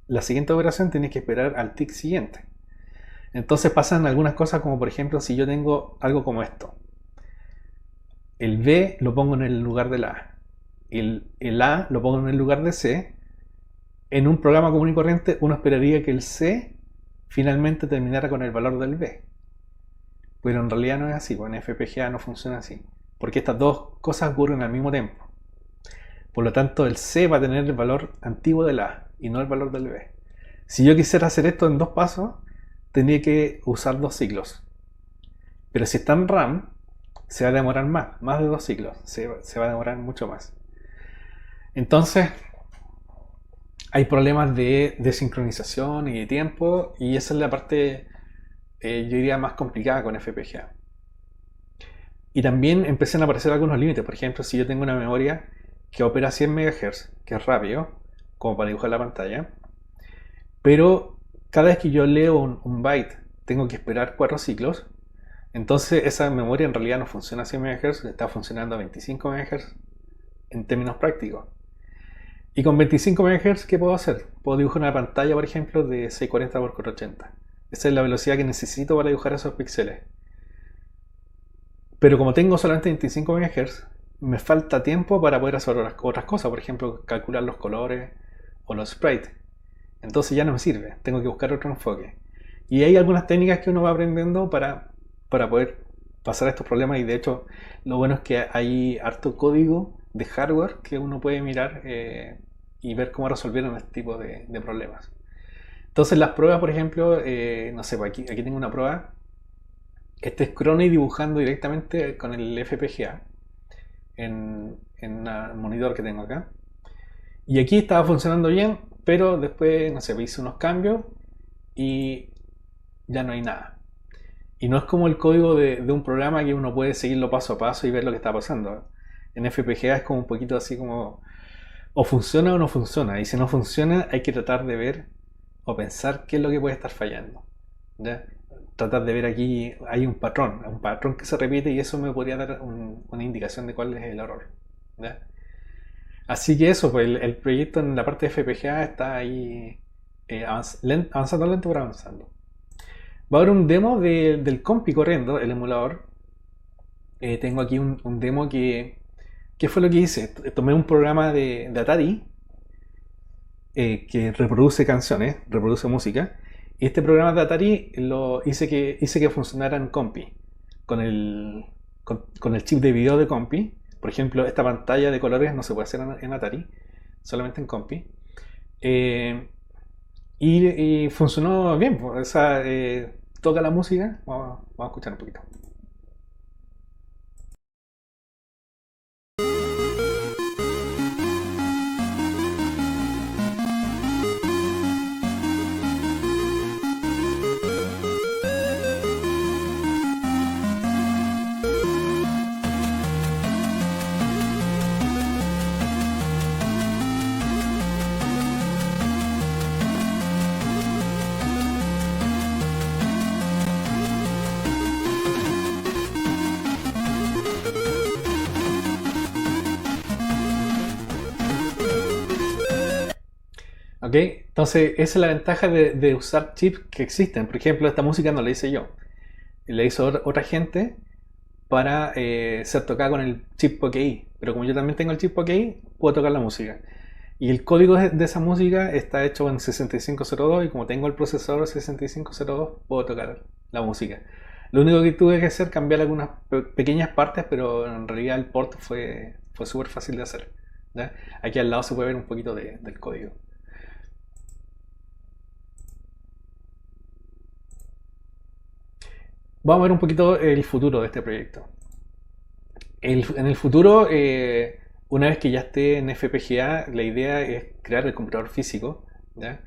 la siguiente operación, tiene que esperar al tick siguiente. Entonces pasan algunas cosas como por ejemplo si yo tengo algo como esto. El B lo pongo en el lugar del A. El A lo pongo en el lugar de C. En un programa común y corriente uno esperaría que el C finalmente terminara con el valor del B. Pero en realidad no es así, pues en FPGA no funciona así. Porque estas dos cosas ocurren al mismo tiempo. Por lo tanto, el C va a tener el valor antiguo del A y no el valor del B. Si yo quisiera hacer esto en dos pasos, tendría que usar dos ciclos. Pero si está en RAM, se va a demorar más de dos ciclos. Se va a demorar mucho más. Entonces, hay problemas de sincronización y de tiempo, y esa es la parte, yo diría, más complicada con FPGA. Y también empiezan a aparecer algunos límites. Por ejemplo, si yo tengo una memoria que opera a 100 MHz, que es rápido, como para dibujar la pantalla, pero cada vez que yo leo un byte tengo que esperar 4 ciclos, entonces esa memoria en realidad no funciona a 100 MHz, está funcionando a 25 MHz en términos prácticos. Y con 25 MHz, ¿qué puedo hacer? Puedo dibujar una pantalla, por ejemplo, de 640 x 480. Esa es la velocidad que necesito para dibujar esos píxeles. Pero como tengo solamente 25 MHz, me falta tiempo para poder hacer otras cosas, por ejemplo, calcular los colores o los sprites. Entonces ya no me sirve, tengo que buscar otro enfoque. Y hay algunas técnicas que uno va aprendiendo para poder pasar estos problemas, y de hecho lo bueno es que hay harto código de hardware que uno puede mirar y ver cómo resolvieron este tipo de problemas. Entonces las pruebas, por ejemplo, no sé, pues aquí tengo una prueba. Este es Chrony dibujando directamente con el FPGA en un monitor que tengo acá. Y aquí estaba funcionando bien, pero después, no sé, hice unos cambios y ya no hay nada. Y no es como el código de un programa que uno puede seguirlo paso a paso y ver lo que está pasando. En FPGA es como un poquito así como o funciona o no funciona. Y si no funciona hay que tratar de ver o pensar qué es lo que puede estar fallando. ¿Ya? Tratar de ver aquí, hay un patrón que se repite, y eso me podría dar una indicación de cuál es el error. ¿Ya? Así que eso, pues el proyecto en la parte de FPGA está ahí avanzando lento pero avanzando. Va a haber un demo del Compi corriendo, el emulador. Tengo aquí un demo ¿qué fue lo que hice? Tomé un programa de Atari que reproduce canciones, reproduce música. Y este programa de Atari lo hice que funcionara en Compi, con el chip de video de Compi. Por ejemplo, esta pantalla de colores no se puede hacer en Atari, solamente en Compi. Eh, y funcionó bien, o sea, toca la música. Vamos a escuchar un poquito. ¿Ok? Entonces, esa es la ventaja de usar chips que existen. Por ejemplo, esta música no la hice yo, la hizo otra gente para ser tocada con el chip POKEI. Pero como yo también tengo el chip POKEI, puedo tocar la música. Y el código de esa música está hecho en 6502, y como tengo el procesador 6502, puedo tocar la música. Lo único que tuve que hacer es cambiar algunas pequeñas partes, pero en realidad el port fue súper fácil de hacer. ¿Ya? Aquí al lado se puede ver un poquito del código. Vamos a ver un poquito el futuro de este proyecto. En el futuro, una vez que ya esté en FPGA, la idea es crear el computador físico, ¿ya?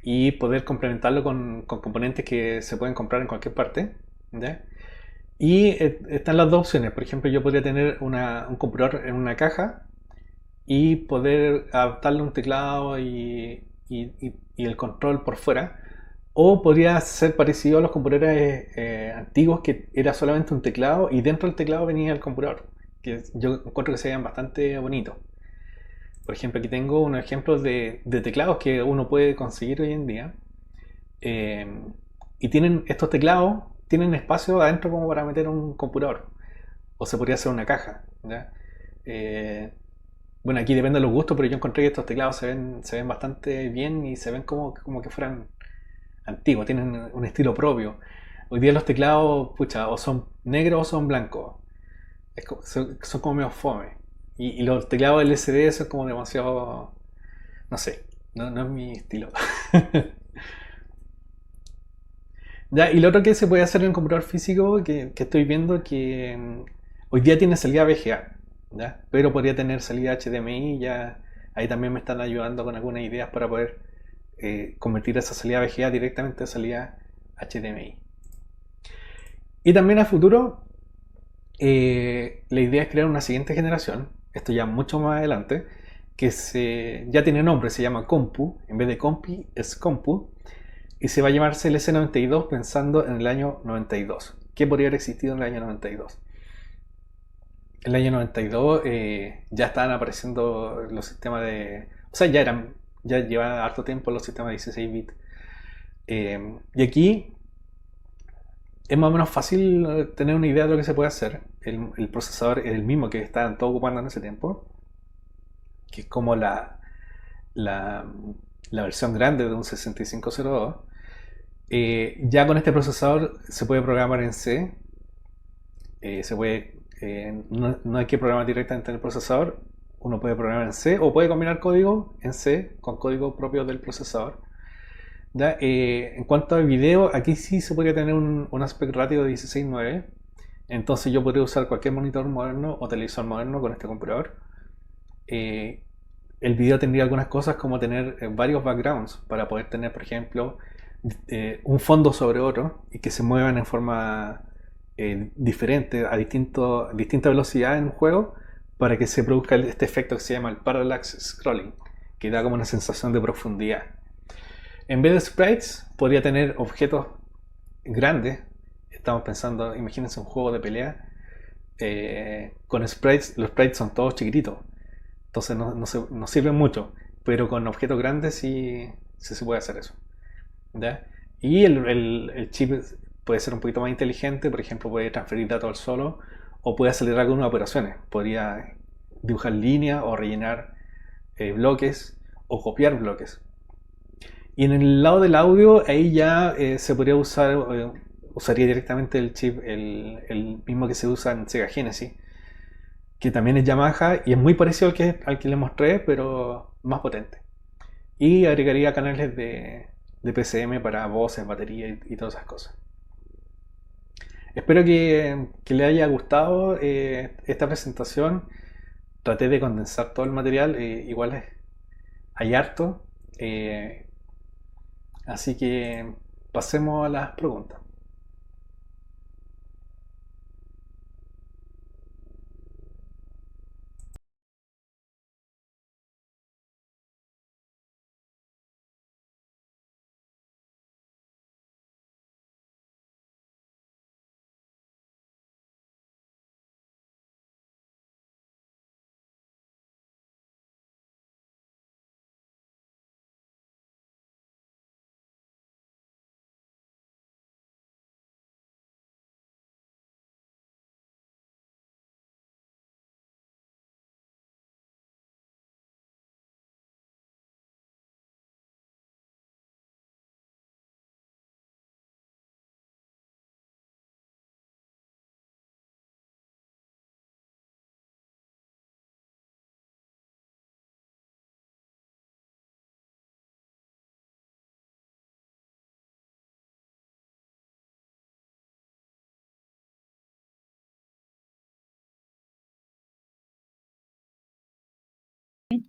Y poder complementarlo con componentes que se pueden comprar en cualquier parte, ¿ya? Y están las dos opciones. Por ejemplo, yo podría tener un computador en una caja y poder adaptarle un teclado y el control por fuera. O podría ser parecido a los computadores antiguos, que era solamente un teclado y dentro del teclado venía el computador, que yo encuentro que se veían bastante bonitos. Por ejemplo, aquí tengo unos ejemplos de teclados que uno puede conseguir hoy en día, y tienen estos teclados, tienen espacio adentro como para meter un computador. O se podría hacer una caja. ¿Ya? Bueno, aquí depende de los gustos, pero yo encontré que estos teclados se ven bastante bien y se ven como que fueran antiguos, tienen un estilo propio. Hoy día los teclados, pucha, o son negros o son blancos. Son como medio fome. Y los teclados LCD son como demasiado, no sé, no es mi estilo. Ya, y lo otro que se puede hacer en un computador físico que estoy viendo que hoy día tiene salida VGA, ¿ya? Pero podría tener salida HDMI, ya ahí también me están ayudando con algunas ideas para poder convertir esa salida VGA directamente a salida HDMI. Y también a futuro, la idea es crear una siguiente generación, esto ya mucho más adelante, ya tiene nombre, se llama Compu, en vez de Compi es Compu, y se va a llamar CLC92 pensando en el año 92. ¿Qué podría haber existido en el año 92? En el año 92 ya estaban apareciendo los sistemas de... O sea, ya llevaban harto tiempo los sistemas de 16 bits. Y aquí es más o menos fácil tener una idea de lo que se puede hacer. El procesador es el mismo que estaban todos ocupando en ese tiempo, que es como la, la versión grande de un 6502. Ya con este procesador se puede programar en C. No hay que programar directamente en el procesador. Uno puede programar en C o puede combinar código en C con código propio del procesador. ¿Ya? En cuanto al video, aquí sí se podría tener un aspect ratio de 16:9. Entonces yo podría usar cualquier monitor moderno o televisor moderno con este computador. Eh, el video tendría algunas cosas como tener varios backgrounds para poder tener, por ejemplo, un fondo sobre otro y que se muevan en forma diferente a distinta velocidad en un juego para que se produzca este efecto que se llama el parallax scrolling, que da como una sensación de profundidad. En vez de sprites, podría tener objetos grandes. Estamos pensando, imagínense un juego de pelea con sprites, los sprites son todos chiquititos, entonces no sirven mucho, pero con objetos grandes sí se puede hacer eso. ¿Ya? Y el chip puede ser un poquito más inteligente, por ejemplo, puede transferir datos al solo o puede acelerar algunas operaciones. Podría dibujar líneas o rellenar bloques o copiar bloques. Y en el lado del audio, ahí ya se podría usaría directamente el chip, el mismo que se usa en Sega Genesis, que también es Yamaha y es muy parecido al que le mostré, pero más potente. Y agregaría canales de PCM para voces, batería y todas esas cosas. Espero que le haya gustado esta presentación. Traté de condensar todo el material, igual hay harto. eh, Así que pasemos a las preguntas.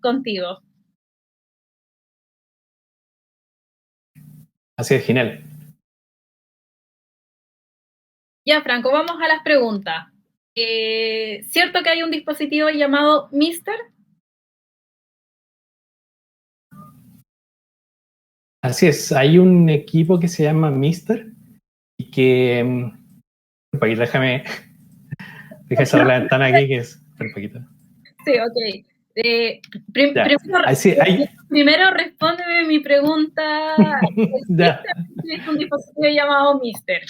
Contigo. Así es, genial. Ya, Franco, vamos a las preguntas. ¿Cierto que hay un dispositivo llamado Mister? Así es, hay un equipo que se llama Mister y que... Pues déjame cerrar la ventana aquí que es un poquito. Sí, ok. Primero, Ahí sí, ahí. primero respóndeme mi pregunta. Ya. existe un dispositivo llamado Mister.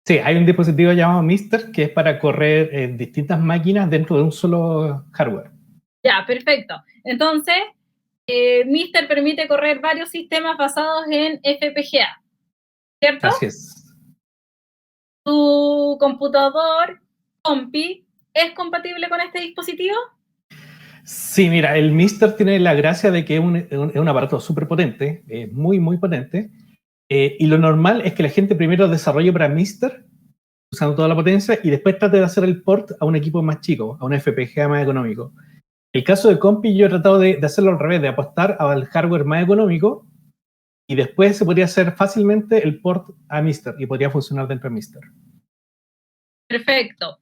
Sí, hay un dispositivo llamado Mister que es para correr distintas máquinas dentro de un solo hardware. Ya, perfecto. Entonces, Mister permite correr varios sistemas basados en FPGA, ¿cierto? Así es. ¿Tu computador Compi es compatible con este dispositivo? Sí, mira, el Mister tiene la gracia de que es un aparato súper potente, muy, muy potente. Y lo normal es que la gente primero desarrolle para Mister, usando toda la potencia, y después trate de hacer el port a un equipo más chico, a un FPGA más económico. El caso de Compi, yo he tratado de hacerlo al revés, de apostar al hardware más económico, y después se podría hacer fácilmente el port a Mister, y podría funcionar dentro de Mister. Perfecto.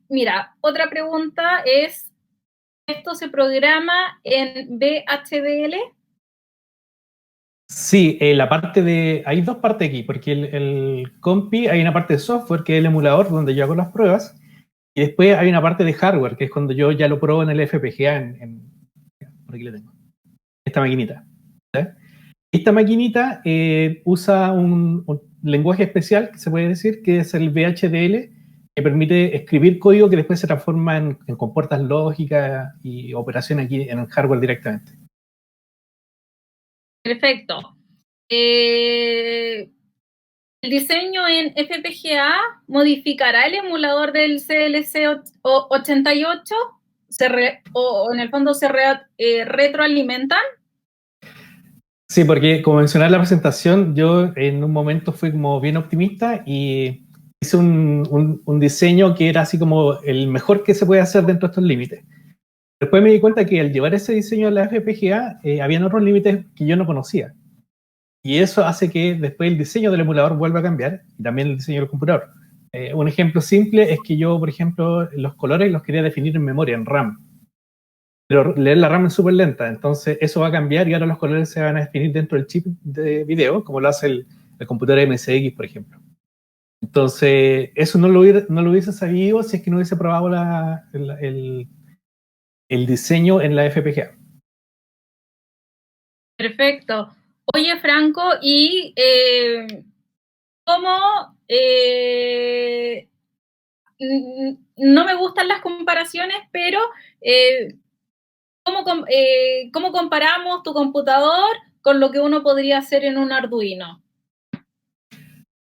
Mira, otra pregunta es, ¿esto se programa en VHDL? Sí, la parte de... Hay dos partes aquí, porque el Compi, hay una parte de software, que es el emulador, donde yo hago las pruebas, y después hay una parte de hardware, que es cuando yo ya lo pruebo en el FPGA, por aquí lo tengo, esta maquinita. ¿Sí? Esta maquinita usa un lenguaje especial, que se puede decir, que es el VHDL, que permite escribir código que después se transforma en compuertas lógicas y operaciones aquí en el hardware directamente. Perfecto. ¿El diseño en FPGA modificará el emulador del CLC 88? ¿O en el fondo se retroalimentan? Sí, porque como mencioné en la presentación, yo en un momento fui como bien optimista y hice un diseño que era así como el mejor que se puede hacer dentro de estos límites. Después me di cuenta que al llevar ese diseño a la FPGA, habían otros límites que yo no conocía. Y eso hace que después el diseño del emulador vuelva a cambiar y también el diseño del computador. Un ejemplo simple es que yo, por ejemplo, los colores los quería definir en memoria, en RAM. Pero leer la RAM es súper lenta, entonces eso va a cambiar y ahora los colores se van a definir dentro del chip de video, como lo hace el computador MSX, por ejemplo. Entonces, eso no lo hubiese sabido si es que no hubiese probado el diseño en la FPGA. Perfecto. Oye, Franco, ¿y cómo no me gustan las comparaciones, pero ¿cómo comparamos tu computador con lo que uno podría hacer en un Arduino?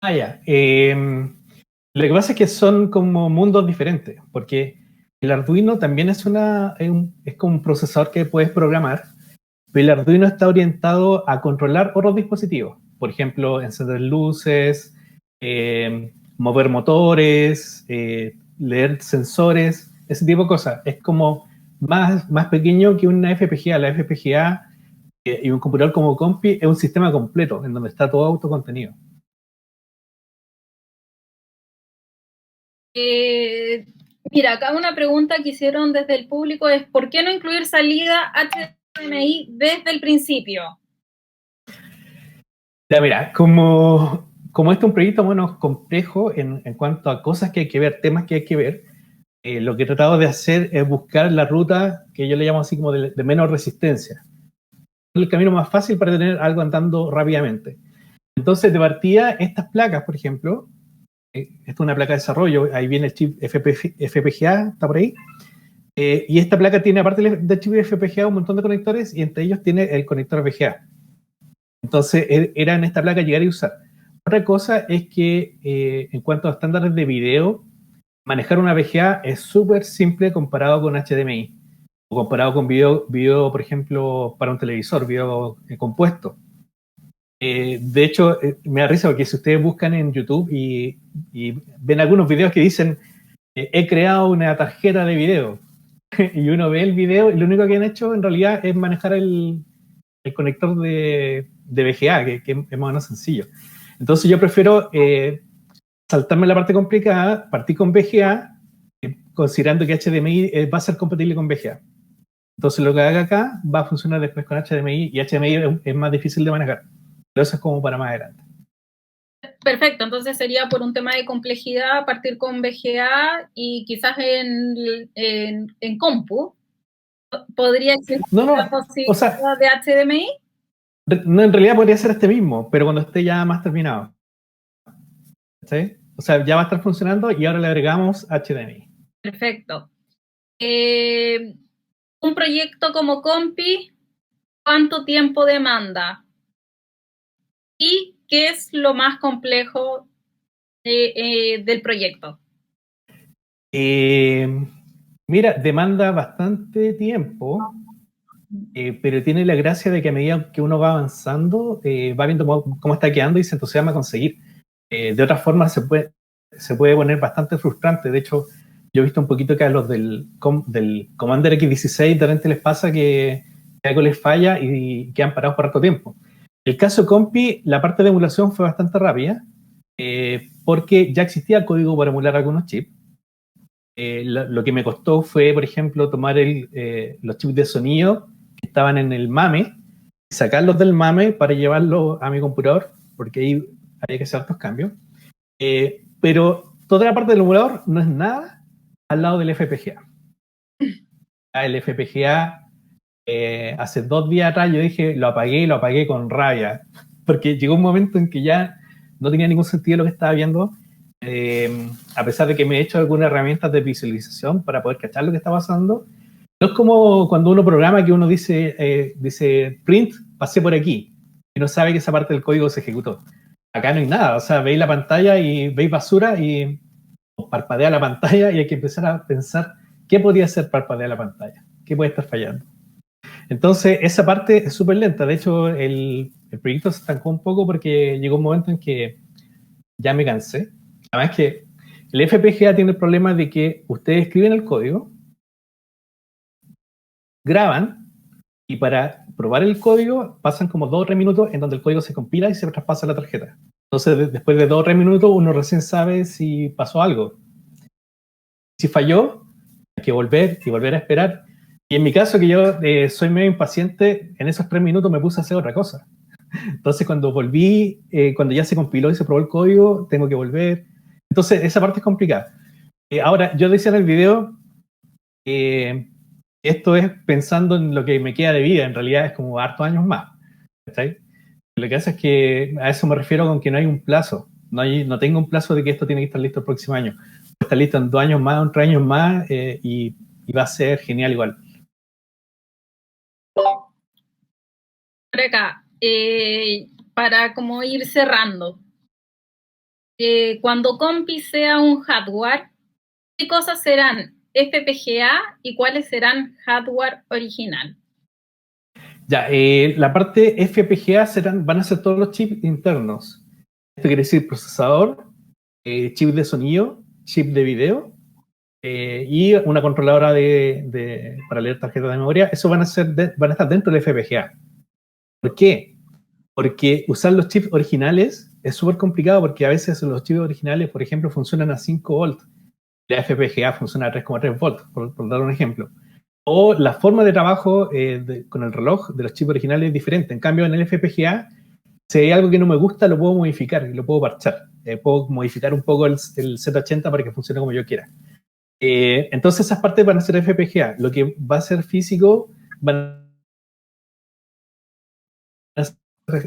Ah, ya. Lo que pasa es que son como mundos diferentes, porque el Arduino también es como un procesador que puedes programar, pero el Arduino está orientado a controlar otros dispositivos. Por ejemplo, encender luces, mover motores, leer sensores, ese tipo de cosas. Es como más pequeño que una FPGA. La FPGA y un computador como Compi es un sistema completo en donde está todo autocontenido. Mira, acá una pregunta que hicieron desde el público es ¿por qué no incluir salida HDMI desde el principio? Ya, mira, como este es un proyecto bueno, complejo en cuanto a cosas que hay que ver, temas que hay que ver, lo que he tratado de hacer es buscar la ruta que yo le llamo así como de menos resistencia. El camino más fácil para tener algo andando rápidamente. Entonces, de partida, estas placas, por ejemplo, esta es una placa de desarrollo, ahí viene el chip FPGA, está por ahí, y esta placa tiene, aparte del chip FPGA, un montón de conectores, y entre ellos tiene el conector VGA. Entonces, era en esta placa llegar y usar. Otra cosa es que, en cuanto a estándares de video, manejar una VGA es súper simple comparado con HDMI, o comparado con video, por ejemplo, para un televisor, video compuesto. De hecho, me da risa porque si ustedes buscan en YouTube y ven algunos videos que dicen he creado una tarjeta de video y uno ve el video y lo único que han hecho en realidad es manejar el conector de VGA, que es más o menos sencillo. Entonces yo prefiero saltarme la parte complicada, partir con VGA, considerando que HDMI va a ser compatible con VGA. Entonces lo que haga acá va a funcionar después con HDMI y HDMI es más difícil de manejar. Pero eso es como para más adelante. Perfecto, entonces sería por un tema de complejidad partir con VGA y quizás en compu. ¿Podría existir No, la no, o posibilidad sea, de HDMI? No, en realidad podría ser este mismo, pero cuando esté ya más terminado. ¿Sí? O sea, ya va a estar funcionando y ahora le agregamos HDMI. Perfecto. Un proyecto como Compi, ¿cuánto tiempo demanda? ¿Y qué es lo más complejo del proyecto? Mira, demanda bastante tiempo, pero tiene la gracia de que a medida que uno va avanzando, va viendo cómo está quedando y se entusiasma a conseguir. De otra forma, se puede poner bastante frustrante. De hecho, yo he visto un poquito que a los del Commander X16 de repente les pasa que algo les falla y quedan parados por harto tiempo. El caso de Compi, la parte de emulación fue bastante rápida, porque ya existía el código para emular algunos chips. Lo que me costó fue, por ejemplo, tomar los chips de sonido que estaban en el MAME, sacarlos del MAME para llevarlos a mi computador, porque ahí había que hacer otros cambios. Pero toda la parte del emulador no es nada al lado del FPGA. El FPGA, hace 2 días atrás yo dije, lo apagué con rabia, porque llegó un momento en que ya no tenía ningún sentido lo que estaba viendo, a pesar de que me he hecho algunas herramientas de visualización para poder cachar lo que está pasando. No es como cuando uno programa que uno dice print, pasé por aquí, y no sabe que esa parte del código se ejecutó. Acá no hay nada, o sea, veis la pantalla y veis basura y parpadea la pantalla y hay que empezar a pensar qué podría ser parpadear la pantalla, qué puede estar fallando. Entonces, esa parte es súper lenta. De hecho, el proyecto se estancó un poco porque llegó un momento en que ya me cansé. Además que el FPGA tiene el problema de que ustedes escriben el código, graban, y para probar el código pasan como 2 o 3 minutos en donde el código se compila y se traspasa a la tarjeta. Entonces, después de 2 o 3 minutos, uno recién sabe si pasó algo. Si falló, hay que volver y volver a esperar. Y en mi caso, que yo soy medio impaciente, en esos 3 minutos me puse a hacer otra cosa. Entonces, cuando volví, cuando ya se compiló y se probó el código, tengo que volver. Entonces, esa parte es complicada. Ahora, yo decía en el video, esto es pensando en lo que me queda de vida, en realidad es como hartos años más. ¿Está? Lo que hace es que a eso me refiero con que no hay un plazo. No tengo un plazo de que esto tiene que estar listo el próximo año. Está listo en 2 años más, en 3 años más, y va a ser genial igual. Por acá, para como ir cerrando, cuando Compi sea un hardware, ¿qué cosas serán FPGA y cuáles serán hardware original? Ya, la parte FPGA van a ser todos los chips internos. Esto quiere decir procesador, chip de sonido, chip de video, y una controladora para leer tarjetas de memoria. Eso van a estar dentro del FPGA. ¿Por qué? Porque usar los chips originales es súper complicado, porque a veces los chips originales, por ejemplo, funcionan a 5 volts. La FPGA funciona a 3,3 volts, por dar un ejemplo. O la forma de trabajo con el reloj de los chips originales es diferente. En cambio, en el FPGA, si hay algo que no me gusta, lo puedo modificar y lo puedo parchar. Puedo modificar un poco el Z80 para que funcione como yo quiera. Entonces, esas partes van a ser FPGA. Lo que va a ser físico van a ser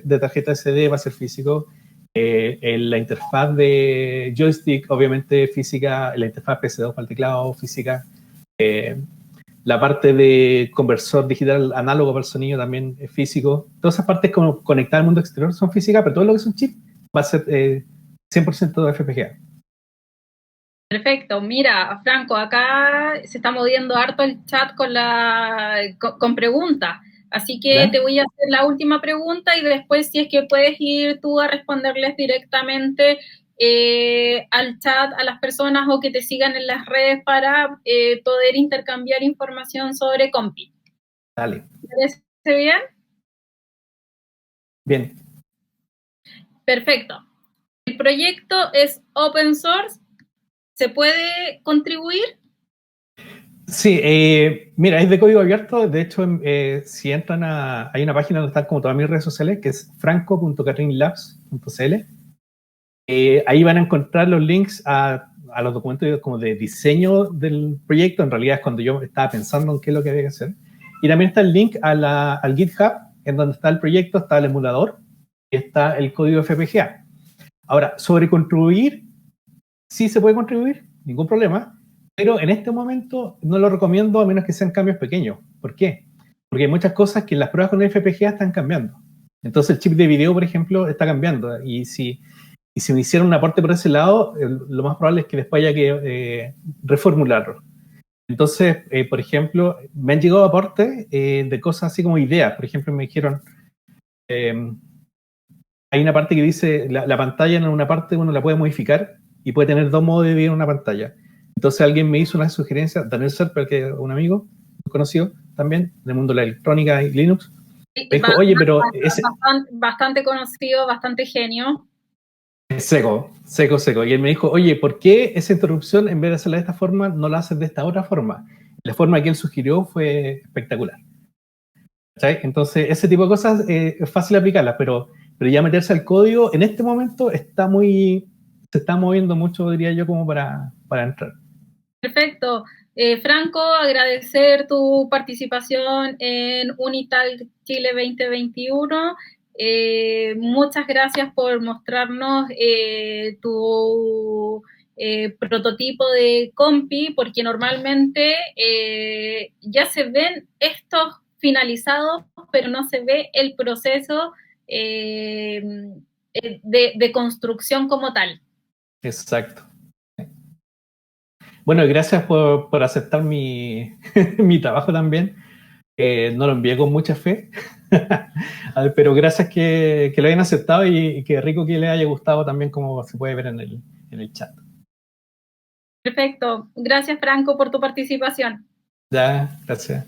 de tarjeta SD, va a ser físico. La interfaz de joystick, obviamente física. La interfaz PS2 para el teclado, física. La parte de conversor digital análogo para el sonido también es físico. Todas esas partes como conectadas al mundo exterior son físicas, pero todo lo que es un chip va a ser 100% de FPGA. Perfecto, mira, Franco, acá se está moviendo harto el chat con preguntas, así que ¿Ya? te voy a hacer la última pregunta y después si es que puedes ir tú a responderles directamente al chat a las personas o que te sigan en las redes para poder intercambiar información sobre Compi. Dale. ¿Te parece bien? Bien. Perfecto. El proyecto es open source. ¿Se puede contribuir? Sí, mira, es de código abierto. De hecho, si entran hay una página donde están como todas mis redes sociales, que es franco.catrinlabs.cl. Ahí van a encontrar los links a los documentos como de diseño del proyecto. En realidad es cuando yo estaba pensando en qué es lo que había que hacer. Y también está el link al GitHub, en donde está el proyecto, está el emulador y está el código FPGA. Ahora, sobre contribuir, sí se puede contribuir, ningún problema, pero en este momento no lo recomiendo a menos que sean cambios pequeños. ¿Por qué? Porque hay muchas cosas que las pruebas con el FPGA están cambiando. Entonces el chip de video, por ejemplo, está cambiando. Y si me hicieron un aporte por ese lado, lo más probable es que después haya que reformularlo. Entonces, por ejemplo, me han llegado aportes de cosas así como ideas. Por ejemplo, me dijeron, hay una parte que dice, la pantalla en una parte uno la puede modificar y puede tener dos modos de video en una pantalla. Entonces alguien me hizo una sugerencia, Daniel Serper, que es un amigo conocido también, del mundo de la electrónica y Linux, me dijo, oye, pero ese... Bastante conocido, bastante genio. Seco. Y él me dijo, oye, ¿por qué esa interrupción, en vez de hacerla de esta forma, no la haces de esta otra forma? La forma que él sugirió fue espectacular. ¿Sabes? Entonces, ese tipo de cosas es fácil aplicarlas, pero ya meterse al código, en este momento se está moviendo mucho, diría yo, como para entrar. Perfecto. Franco, agradecer tu participación en Unital Chile 2021. Muchas gracias por mostrarnos tu prototipo de compi, porque normalmente ya se ven estos finalizados, pero no se ve el proceso de construcción como tal. Exacto. Bueno, gracias por aceptar mi, mi trabajo también. No lo envié con mucha fe, pero gracias que lo hayan aceptado y que rico que les haya gustado también, como se puede ver en el chat. Perfecto. Gracias, Franco, por tu participación. Ya, gracias.